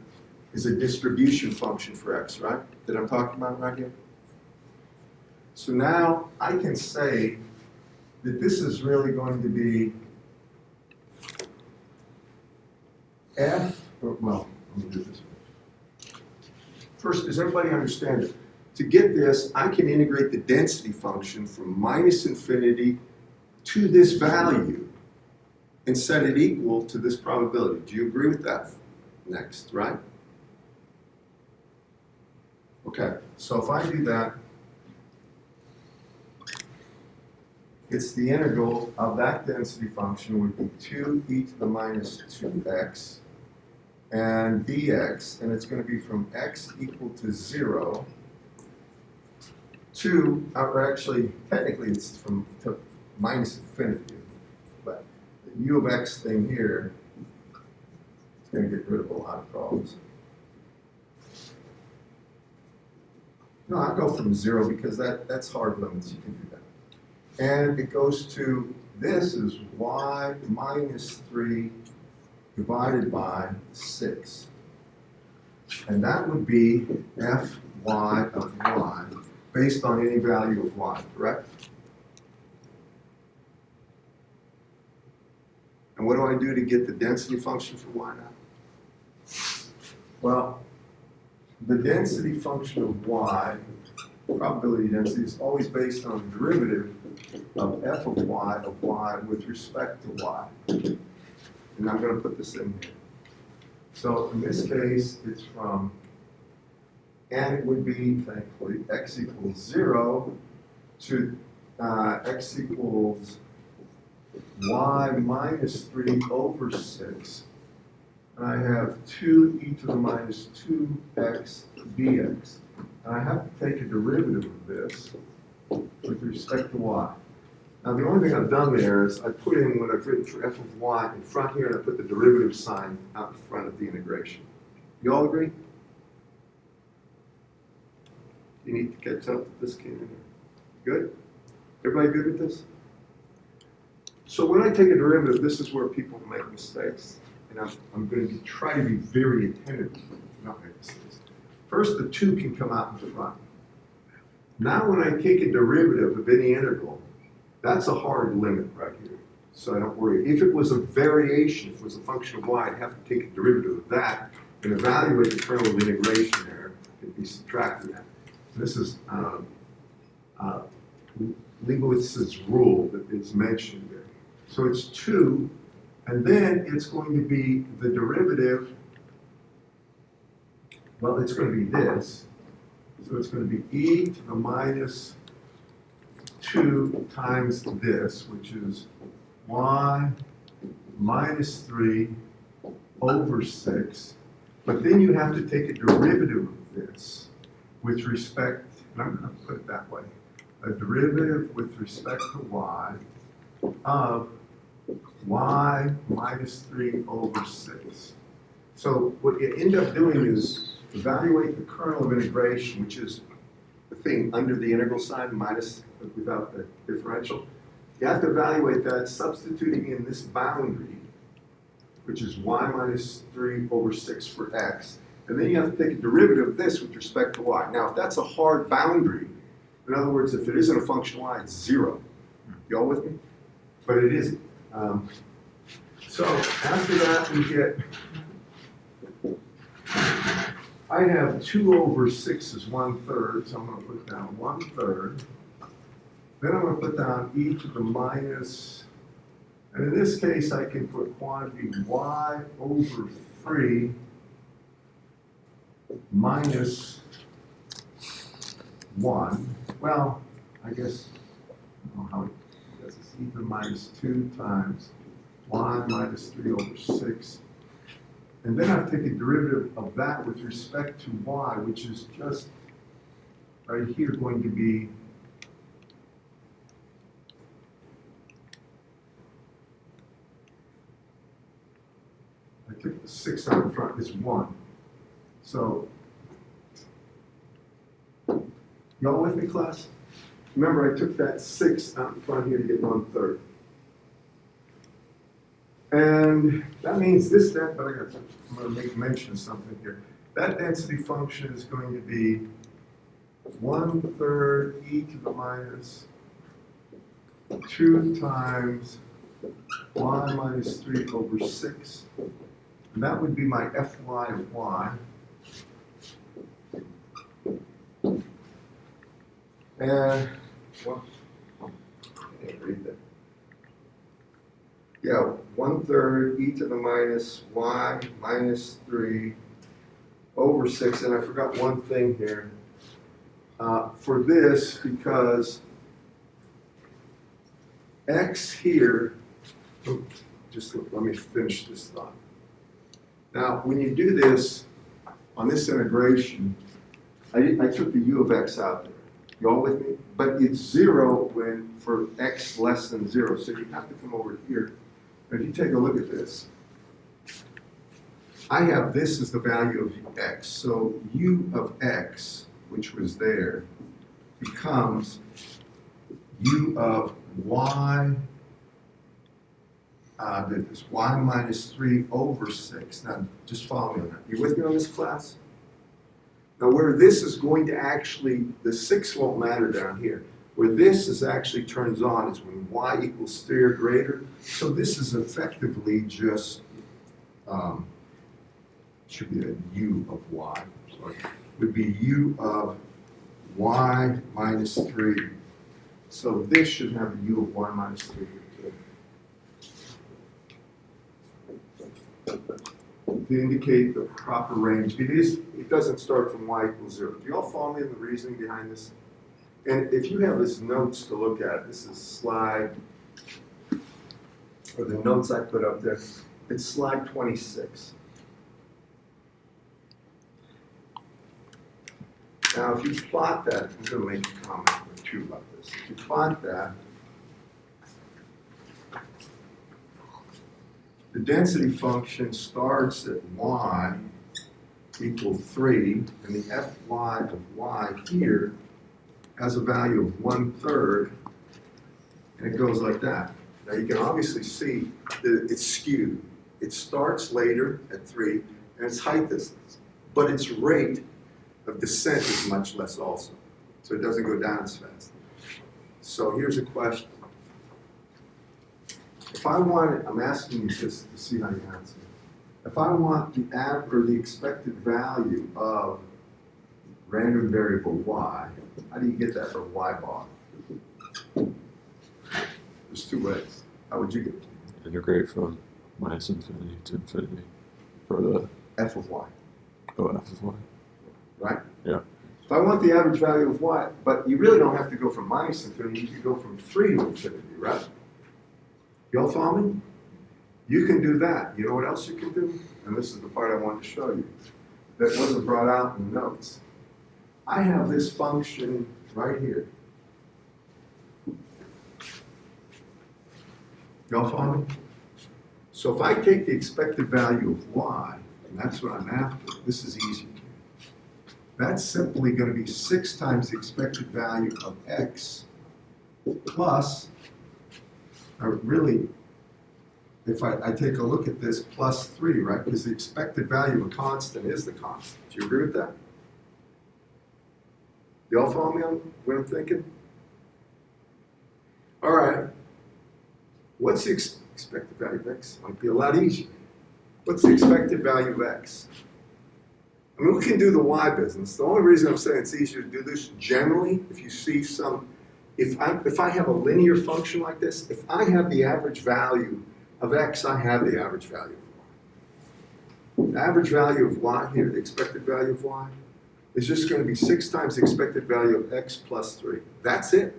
is a distribution function for x, right? That I'm talking about right here. So now I can say that this is really going to be f, or, well, let me do this. First, does everybody understand it? To get this, I can integrate the density function from minus infinity to this value and set it equal to this probability. Do you agree with that? Next, right? Okay, so if I do that, it's the integral of that density function would be 2 e to the minus 2x and dx, and it's going to be from x equal to 0 to, or actually, technically it's from to minus infinity, but the u of x thing here is going to get rid of a lot of problems. No, I'll go from 0 because that's hard limits, you can do that. And it goes to, this is y minus 3 divided by 6. And that would be fy of y based on any value of y, correct? And what do I do to get the density function for y now? Well, the density function of y, probability density, is always based on the derivative of f of y with respect to y. And I'm going to put this in here. So in this case, it's from, and it would be, thankfully, x equals 0 to x equals y minus 3 over 6. And I have 2 e to the minus 2x dx. And I have to take a derivative of this with respect to y. Now the only thing I've done there is I put in what I've written for f of y in front here, and I put the derivative sign out in front of the integration. You all agree? You need to catch up with this came in here. Good? Everybody good with this? So when I take a derivative, this is where people make mistakes. And I'm going to try to be very attentive to not make mistakes. First, the 2 can come out in front. Now when I take a derivative of any integral, that's a hard limit right here. So I don't worry. If it was a variation, if it was a function of y, I'd have to take a derivative of that and evaluate the kernel of integration there and be subtracting that. This is Leibovitz's rule that is mentioned there. So it's 2, and then it's going to be the derivative, well, it's going to be this. So it's going to be e to the minus 2 times this, which is y minus 3 over 6. But then you have to take a derivative of this with respect, and I'm going to put it that way, a derivative with respect to y of y minus 3 over 6. So what you end up doing is evaluate the kernel of integration, which is the thing under the integral sign minus without the differential. You have to evaluate that substituting in this boundary, which is y minus 3 over 6 for x. And then you have to take a derivative of this with respect to y. Now, if that's a hard boundary, in other words, if it isn't a function y, it's 0. You all with me? But it isn't. So after that, we get, I have 2 over 6 is 1/3, so I'm going to put down 1/3. Then I'm going to put down e to the minus, and in this case, I can put quantity y over 3 minus 1. Well, I guess, I don't know how it does this. E to the minus 2 times y minus 3 over 6. And then I take a derivative of that with respect to y, which is just right here going to be I took the 6 out in front, is 1. So, y'all with me, class? Remember, I took that 6 out in front here to get 1/3. And that means this, that, but I'm going to make mention of something here. That density function is going to be 1/3 e to the minus 2 times y minus 3 over 6. And that would be my Fy of y. And, well, I can't read that. Yeah, 1/3 e to the minus y minus 3 over 6. And I forgot one thing here. For this, because x here, just let me finish this thought. Now, when you do this, on this integration, I took the u of x out there. You all with me? But it's 0 when for x less than 0. So you have to come over here. And if you take a look at this, I have this as the value of x. So u of x, which was there, becomes u of y, this y minus 3 over 6. Now, just follow me on that. You with me on this, class? Now, where this is going to actually, the 6 won't matter down here. Where this is actually turns on is when y equals 3 or greater. So this is effectively just, should be a u of y, sorry. Would be u of y minus 3. So this should have a u of y minus 3 here too. To indicate the proper range. It doesn't start from y equals 0. Do you all follow me in the reasoning behind this? And if you have this notes to look at, this is slide, or the notes I put up there, it's slide 26. Now, if you plot that, I'm going to make a comment or two about this. If you plot that, the density function starts at y equal 3, and the Fy of y here has a value of 1/3, and it goes like that. Now you can obviously see that it's skewed. It starts later at 3, and its height distance, but its rate of descent is much less also, so it doesn't go down as fast. So here's a question. If I want, I'm asking you this to see how you answer. If I want the average or the expected value of random variable y, how do you get that from y bar? There's two ways. How would you get it? Integrate from minus infinity to infinity for the F of y, OF of y. right? Yeah. If I want the average value of y, but you really don't have to go from minus infinity, you can go from 3 to infinity, right? Y'all follow me? You can do that. You know what else you can do? And this is the part I wanted to show you that wasn't brought out in the notes. I have this function right here. Y'all follow me? So if I take the expected value of y, and that's what I'm after, this is easy. That's simply going to be 6 times the expected value of x plus, or really, if I take a look at this, plus 3, right? Because the expected value of a constant is the constant. Do you agree with that? Y'all follow me on what I'm thinking? All right. What's the expected value of x? Might be a lot easier. What's the expected value of x? I mean, we can do the y business. The only reason I'm saying it's easier to do this, generally, if you see some, if I have a linear function like this, if I have the average value of x, I have the average value of y. The average value of y here, the expected value of y, is just going to be 6 times the expected value of x plus 3. That's it.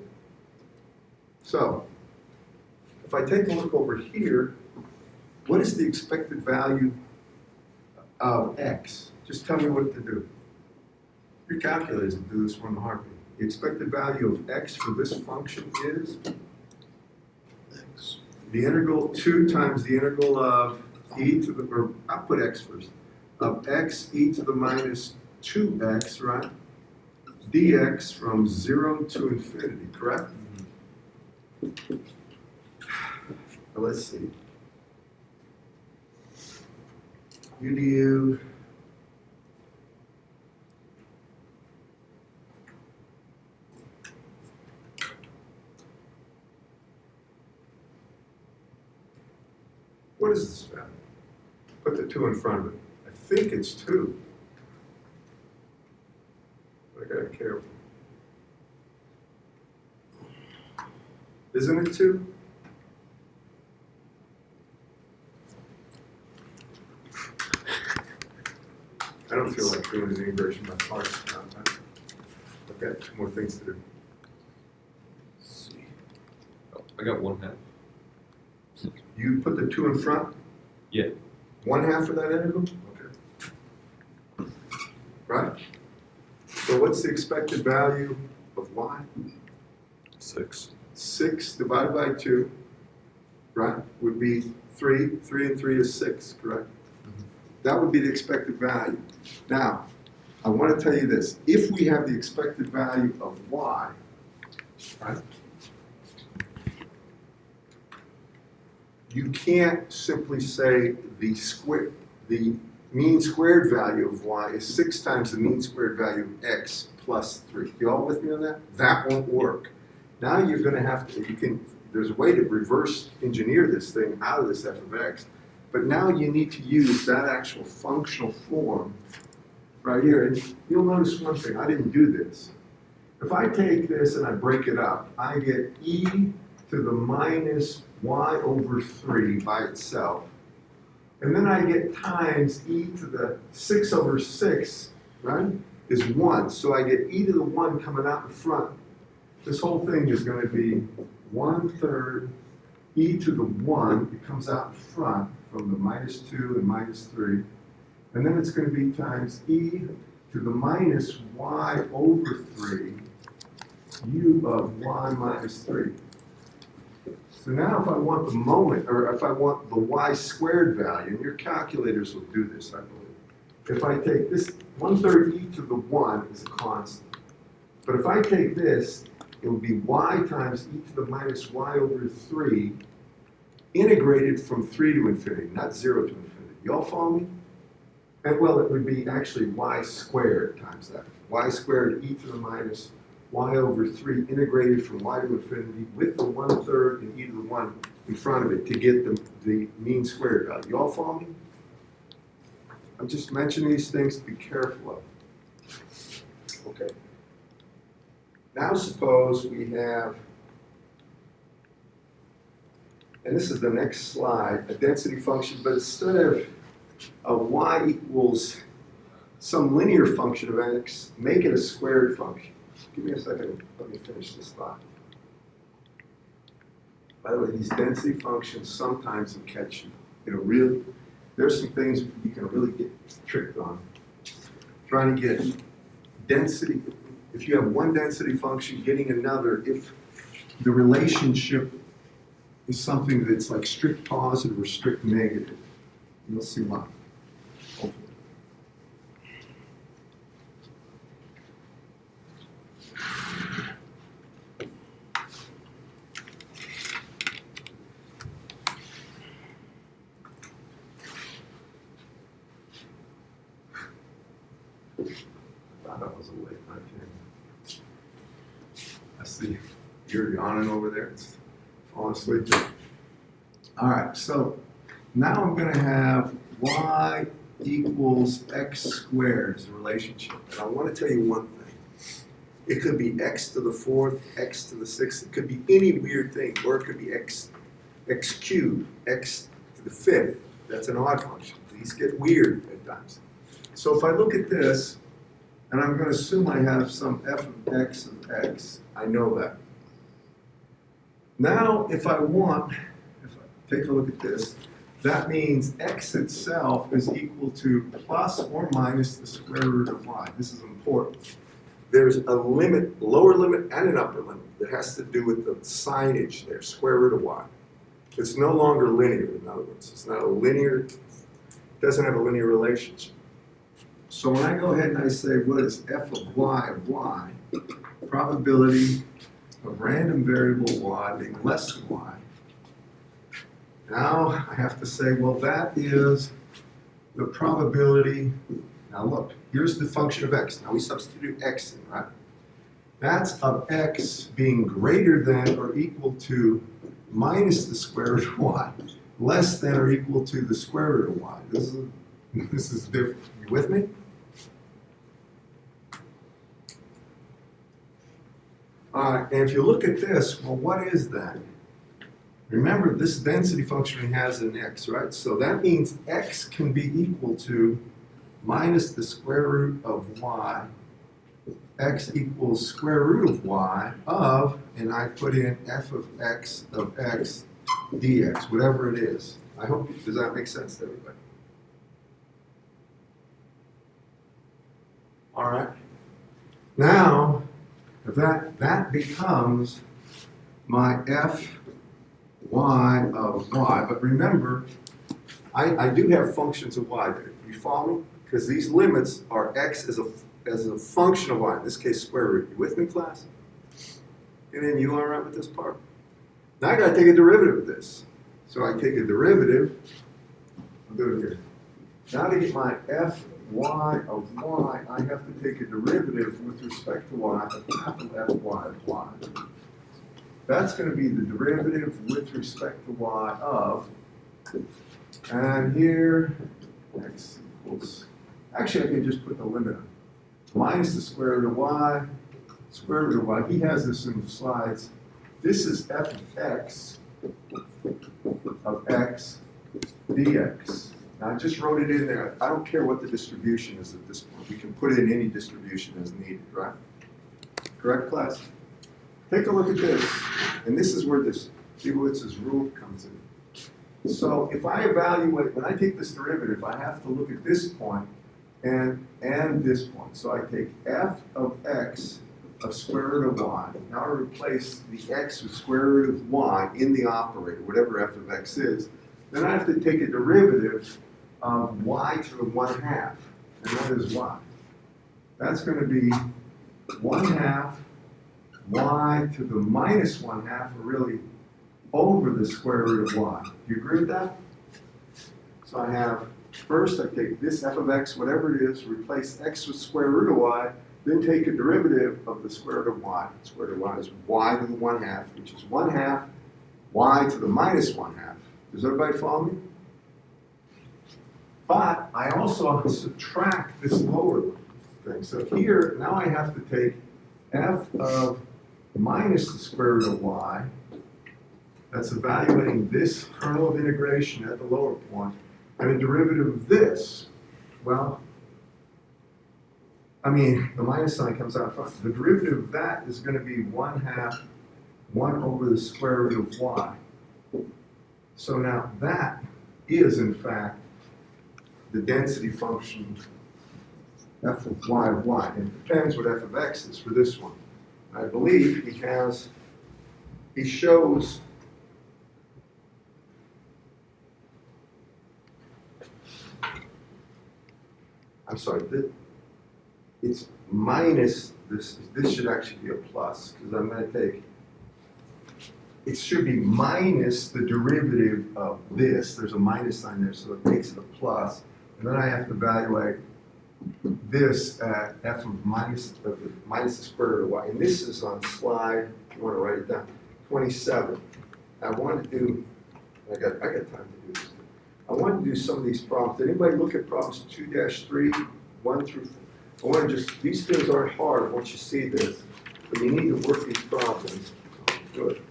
So, if I take a look over here, what is the expected value of x? Just tell me what to do. Your calculators will do this one in a heartbeat. The expected value of x for this function is X. the integral 2 times the integral of e to the, or I'll put x first, of x e to the minus 2x, right? dx from 0 to infinity, correct? Now let's see. U du what is this value? Put the 2 in front of it. I think it's 2. I gotta be careful. Isn't it 2? I don't feel like doing an integration by parts now. I've got 2 more things to do. Let's see. Oh, I got 1/2. You put the 2 in front? Yeah. 1/2 of that integral? Okay. Right? So what's the expected value of y? 6. 6 divided by 2, right, would be 3. 3 and 3 is 6, correct? That would be the expected value. Now, I want to tell you this. If we have the expected value of y, right, you can't simply say the mean squared value of y is 6 times the mean squared value of x plus 3. You all with me on that? That won't work. Now you're going to have to, there's a way to reverse engineer this thing out of this f of x, but now you need to use that actual functional form right here. And you'll notice one thing, I didn't do this. If I take this and I break it up, I get e to the minus y over 3 by itself. And then I get times e to the 6 over 6, right, is 1. So I get e to the 1 coming out in front. This whole thing is going to be 1/3 e to the 1. It comes out in front from the minus 2 and minus 3. And then it's going to be times e to the minus y over 3 u of y minus 3. So now if I want the moment, or if I want the y squared value, and your calculators will do this, I believe. If I take this, 1/3 e to the 1 is a constant. But if I take this, it will be y times e to the minus y over 3 integrated from 3 to infinity, not 0 to infinity. You all follow me? And well, it would be actually y squared times that. Y squared e to the minus y over 3 integrated from y to infinity with the 1/3 and e to the 1 in front of it to get the mean squared value. You all follow me? I'm just mentioning these things to be careful of. Okay. Now suppose we have and this is the next slide, a density function, but instead of y equals some linear function of x, make it a squared function. Give me a second, let me finish this thought. By the way, these density functions sometimes will catch you. There's some things you can really get tricked on. Trying to get density, if you have one density function, getting another, if the relationship is something that's like strict positive or strict negative. You'll see why. Thought that was a late night game. I see you're yawning over there. It's falling asleep. All right, so now I'm going to have y equals x squared as a relationship. And I want to tell you one thing. It could be x to the fourth, x to the sixth. It could be any weird thing, or it could be x cubed, x to the fifth. That's an odd function. These get weird at times. So if I look at this, and I'm going to assume I have some f of x of x, I know that. Now, if I take a look at this, that means x itself is equal to plus or minus the square root of y. This is important. There's a limit, lower limit and an upper limit that has to do with the signage there, square root of y. It's no longer linear, in other words. It's not a linear, doesn't have a linear relationship. So when I go ahead and I say, what is f of y, probability of random variable y being less than y. Now I have to say, well, that is the probability. Now look, here's the function of x. Now we substitute x in, right? That's of x being greater than or equal to minus the square root of y, less than or equal to the square root of y. This is different. You with me? And if you look at this, well, what is that? Remember, this density function has an x, right? So that means x can be equal to minus the square root of y. X equals square root of y of, and I put in f of x dx, whatever it is. I hope, does that make sense to everybody? All right. Now, that becomes my f y of y. But remember, I do have functions of y there. You follow me? Because these limits are x as a function of y. In this case, square root. You with me, class? And then you all right with this part? Now I got to take a derivative of this. So I take a derivative. I'll do it here. Now to get my f y of y, I have to take a derivative with respect to y of capital F y of y. That's going to be the derivative with respect to y of, and here, x equals, actually I can just put the limit on, minus the square root of y, square root of y. He has this in the slides. This is f of x dx. Now, I just wrote it in there. I don't care what the distribution is at this point. We can put it in any distribution as needed, right? Correct, class? Take a look at this. And this is where this Lebowitz's rule comes in. So if I evaluate, when I take this derivative, I have to look at this point and this point. So I take f of x of square root of y. Now I replace the x with square root of y in the operator, whatever f of x is. Then I have to take a derivative of y to the 1/2. And what is y? That's going to be 1/2 y to the minus 1/2, or really over the square root of y. Do you agree with that? So I have, first I take this f of x, whatever it is, replace x with square root of y, then take a derivative of the square root of y. Square root of y is y to the 1/2, which is 1/2 y to the minus 1/2. Does everybody follow me? But I also have to subtract this lower thing. So here, now I have to take f of minus the square root of y That's evaluating this kernel of integration at the lower point, and a derivative of this, well, I mean, the minus sign comes out front. The derivative of that is gonna be 1/2, 1 over the square root of y. So now that is in fact the density function f of y of y. And it depends what f of x is for this one. I believe he shows I'm sorry, it's minus this should actually be a plus, because I'm gonna take, it should be minus the derivative of this, there's a minus sign there, so it makes it a plus, and then I have to evaluate this at f of the square root of y, and this is on slide, if you wanna write it down, 27. I want to do, I got time to do this. I want to do some of these problems. Did anybody look at problems 2-3, 1 through 4? I want to just, these things aren't hard once you see this, but you need to work these problems. Good.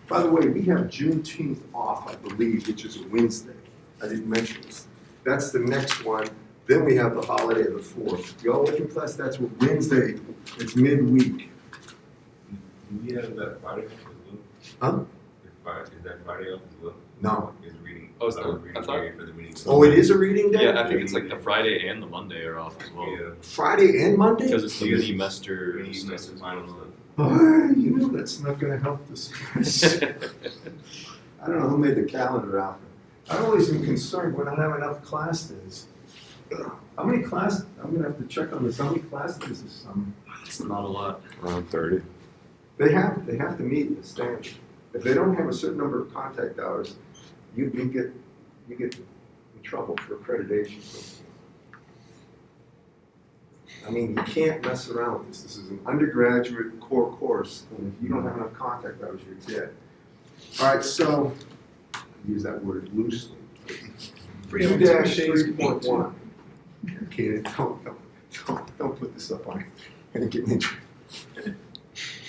By the way, we have Juneteenth off, I believe, which is a Wednesday. I didn't mention this. That's the next one. Then we have the holiday of the 4th. Y'all working class, that's what Wednesday, it's midweek. We have that Friday off as well? Huh? Is that Friday off as well? No. Is reading. Oh, is that- reading I thought- day for the meeting. Oh, it is a reading day? Yeah, I think it's like the Friday and the Monday are off as well. Yeah. Friday and Monday? Because it's the Yes. mini mester. Mini semester final stuff. Oh, you know, that's not gonna help this class. I don't know who made the calendar out. I always am concerned when I have enough class days. How many class, I'm gonna have to check on this, how many class days is some? It's not a lot. Around 30. They have to meet the standard. If they don't have a certain number of contact hours, you get in trouble for accreditation. I mean, you can't mess around with this. This is an undergraduate core course, and if you don't have enough contact hours, you're dead. All right, so, I use that word loosely. 2-3.1. Okay, don't put this up on it. Get me in trouble.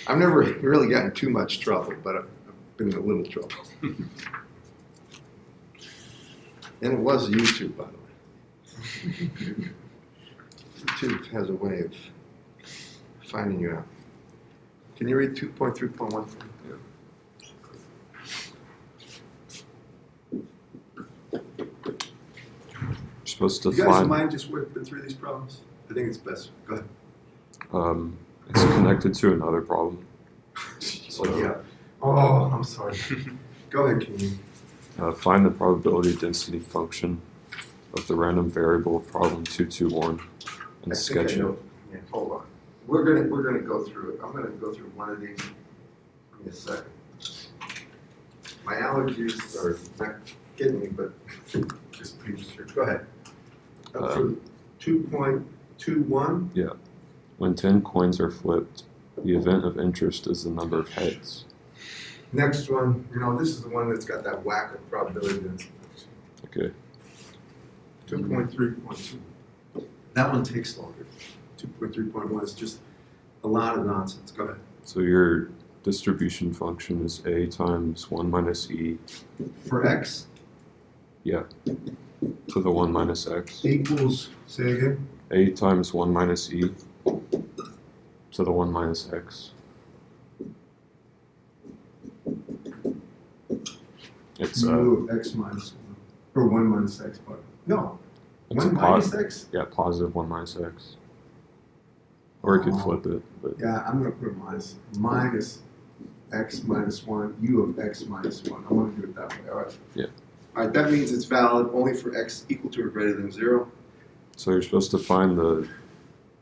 I've never really gotten too much trouble, but I've been in a little trouble. And it was YouTube, by the way. YouTube has a way of finding you out. Can you read 2.3.1? You're supposed to You guys don't find, mind just whipping through these problems? I think it's best. Go ahead. it's connected to another problem. Oh, yeah. Oh, I'm sorry. Go ahead, Kenny. Find the probability density function of the random variable of problem 221 and sketch it. Yeah, hold on. We're gonna go through it. I'm gonna go through one of these. Give me a second. My allergies are not getting me, but just premature. Go ahead. Up through 2.21. When 10 coins are flipped, the event of interest is the number of heads. Next one, this is the one that's got that whack of probability density. Okay. 2.3.2. That one takes longer. 2.3.1 is just a lot of nonsense. Go ahead. So your distribution function is a times 1 minus e For x to the 1 minus x. equals, say again? A times 1 minus e to the 1 minus x. It's U of x minus 1. Or 1 minus x, but no. It's 1 a minus x? positive 1 minus x. Or you could flip it, but Yeah, I'm going to put minus x minus 1, u of x minus 1. I want to do it that way, all right? Yeah. All right, that means it's valid only for x equal to or greater than 0. so you're supposed to find the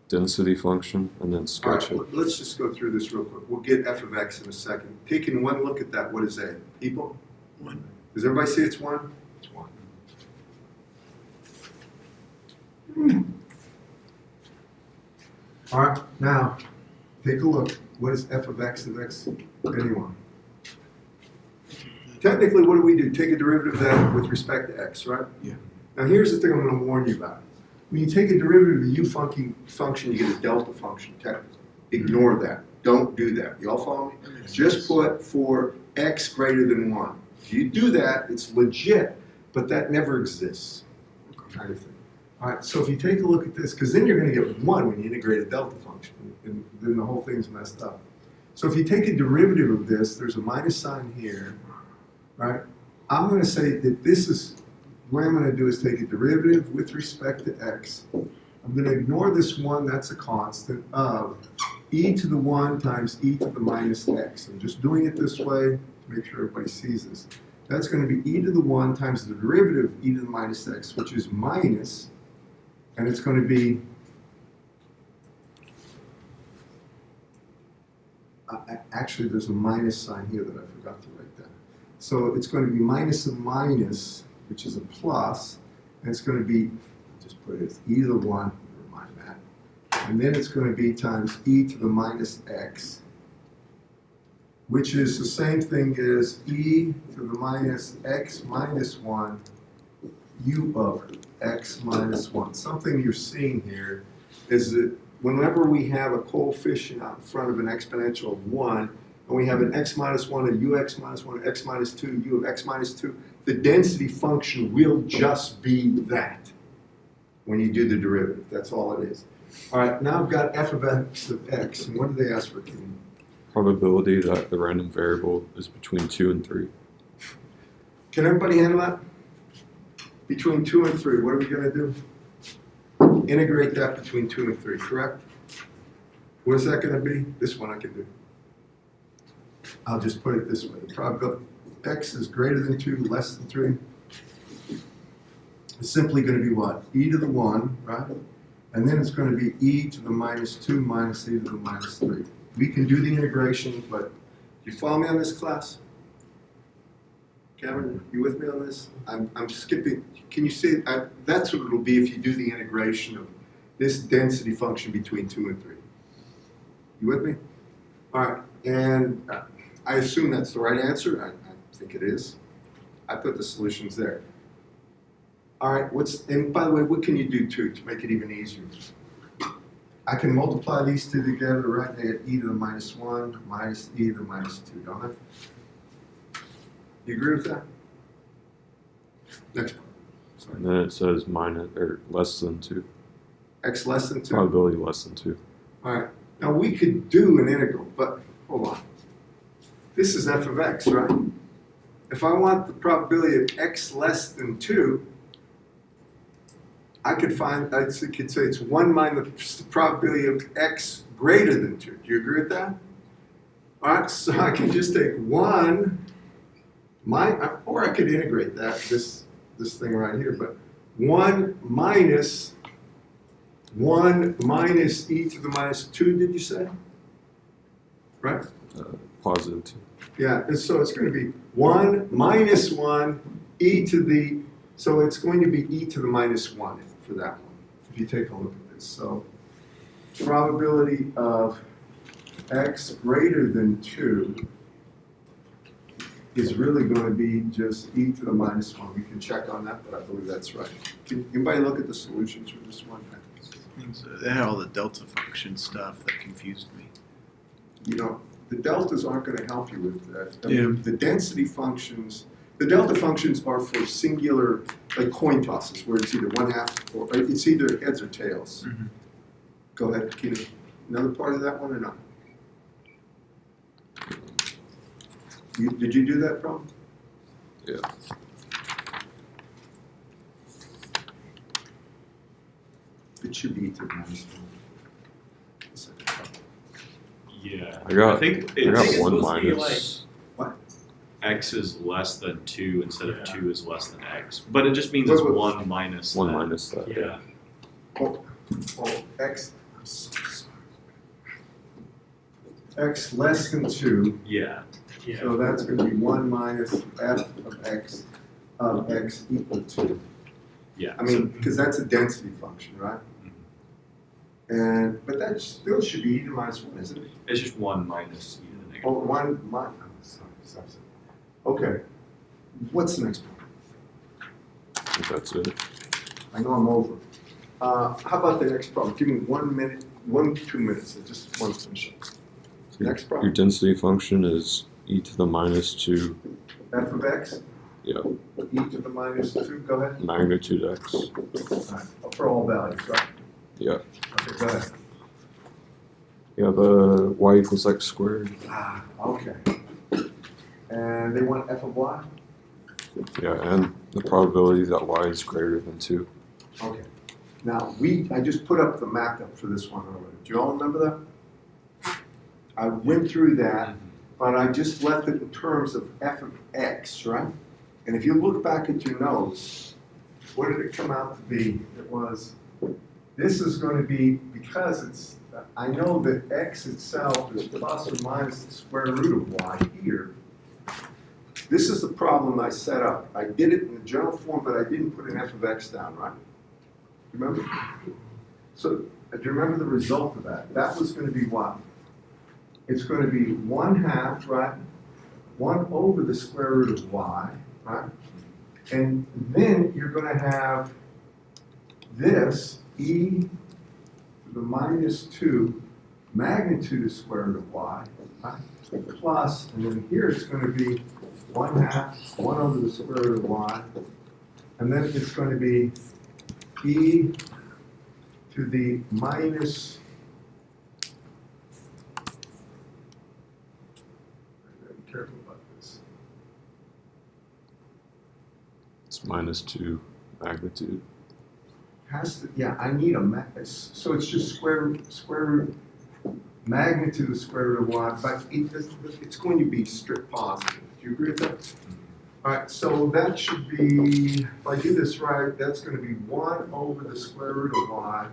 density function and then All sketch right, it. let's just go through this real quick. We'll get f of x in a second. Taking one look at that, what is a? People? 1. Does everybody see it's 1? It's 1. All right, now, take a look. What is f of x? Anyone? Technically, what do we do? Take a derivative of that with respect to x, right? Yeah. Now, here's the thing I'm going to warn you about. When you take a derivative of the u function, you get a delta function, technically. Ignore that. Don't do that. You all follow me? Just put for x greater than 1. If you do that, it's legit, but that never exists. Kind of thing. All right, so if you take a look at this, because then you're going to get 1 when you integrate a delta function, and then the whole thing's messed up. So if you take a derivative of this, there's a minus sign here, right? I'm going to say that this is, what I'm going to do is take a derivative with respect to x. I'm going to ignore this 1, that's a constant, of e to the 1 times e to the minus x. I'm just doing it this way to make sure everybody sees this. That's going to be e to the 1 times the derivative of e to the minus x, which is minus, and it's going to be, actually there's a minus sign here that I forgot to write down. So it's going to be minus a minus, which is a plus, and it's going to be, just put it as e to the 1, never mind that. And then it's going to be times e to the minus x, which is the same thing as e to the minus x minus 1 u of x minus 1. Something you're seeing here is that whenever we have a coefficient out in front of an exponential of 1, and we have an x minus 1, a ux minus 1, x minus 2, u of x minus 2, the density function will just be that when you do the derivative. That's all it is. All right, now I've got f of x of x, and what do they ask for, Kenny? Probability that the random variable is between 2 and 3. Can everybody handle that? Between 2 and 3, what are we going to do? Integrate that between 2 and 3, correct? What is that going to be? This one I can do. I'll just put it this way. The probability x is greater than 2, less than 3. It's simply going to be what? E to the 1, right? And then it's going to be e to the minus 2 minus e to the minus 3. We can do the integration, but do you follow me on this, class? Kevin, you with me on this? I'm skipping. Can you see? That's what it'll be if you do the integration of this density function between 2 and 3. You with me? All right, and I assume that's the right answer. I think it is. I put the solutions there. All right, and by the way, what can you do too to make it even easier? I can multiply these two together, right? They get e to the minus 1 minus e to the minus 2, don't I? You agree with that? Next part. Sorry. And then it says minus or less than 2. X less than 2. Probability less than 2. All right. Now we could do an integral, but hold on. This is f of x, right? If I want the probability of x less than 2, I could say it's 1 minus the probability of x greater than 2. Do you agree with that? All right, so I can just take 1, or I could integrate that, this thing right here, but 1 minus e to the minus 2, did you say? Right? Positive 2. Yeah, and so it's going to be 1 minus 1 e to the, so it's going to be e to the minus 1 for that one, if you take a look at this. So probability of x greater than 2 is really going to be just e to the minus 1. We can check on that, but I believe that's right. Can anybody look at the solutions for this one? They had all the delta function stuff that confused me. You know, the deltas aren't going to help you with that. I Yeah. mean, the density functions, the delta functions are for singular, like coin tosses, where it's either 1/2 or it's either heads or tails. Mhm. Go ahead, Keita. Another part of that one or not? Did you do that problem? Yeah. It should be e to the minus 1. Yeah. I got think I got it's 1 supposed to be minus. What? X is less than 2 instead of 2 is less than X. But it just means Wait, it's wait. 1 minus 1 that. minus that. Yeah. Oh, x. I'm so sorry. X less than 2. Yeah. So that's going to be 1 minus f of x equal to. Yeah. I mean, because that's a density function, right? But that still should be e to the minus 1, isn't it? It's just 1 minus e to the negative. Oh, 1 minus. Oh, sorry. Okay. What's the next part? I think that's it. I know I'm over. How about the next problem? Give me 1 minute, 2 minutes. I just want to finish up. Next Your problem. density function is e to the minus 2 f of x, yeah, e to the minus 2, go ahead. magnitude x. All right, for all values, right? Yeah. Okay, go ahead. You have a y equals x squared. Ah, okay. And they want f of y? Yeah, and the probability that y is greater than 2. Okay. Now, I just put up the markup for this one earlier. Do you all remember that? I went through that, but I just left it in terms of f of x, right? And if you look back at your notes, what did it come out to be? It was, this is going to be, because it's, I know that x itself is plus or minus the square root of y here. This is the problem I set up. I did it in the general form, but I didn't put an f of x down, right? Remember? So, do you remember the result of that? That was going to be what? It's going to be 1/2, right? 1 over the square root of y, right? And then you're going to have this, e to the minus 2 magnitude of square root of y, right? Plus, and then here it's going to be 1/2, 1 over the square root of y, and then it's going to be e to the minus, be careful about this. It's minus 2 magnitude. Has to, yeah, I need a, so it's just square root, magnitude of square root of y, but it's going to be strict positive. Do you agree with that? All right, so that should be, if I do this right, that's going to be 1 over the square root of y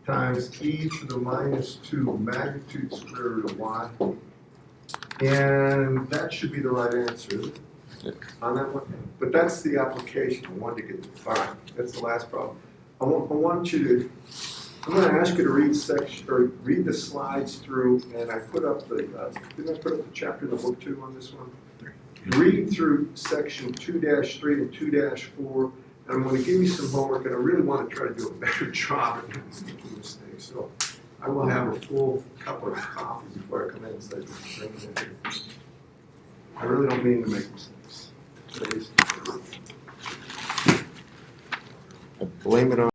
times e to the minus 2 magnitude square root of y. And that should be the right answer on that one. But that's the application. I wanted to get, all right, that's the last problem. I want you to, I'm going to ask you to read section, or read the slides through, and I put up the, didn't I put up the chapter in the book 2 on this one? Read through section 2-3 and 2-4, and I'm going to give you some homework, and I really want to try to do a better job at not making mistakes. So I will have a full cup of coffee before I come in and start drinking it. I really don't mean to make mistakes. Today's- I blame it on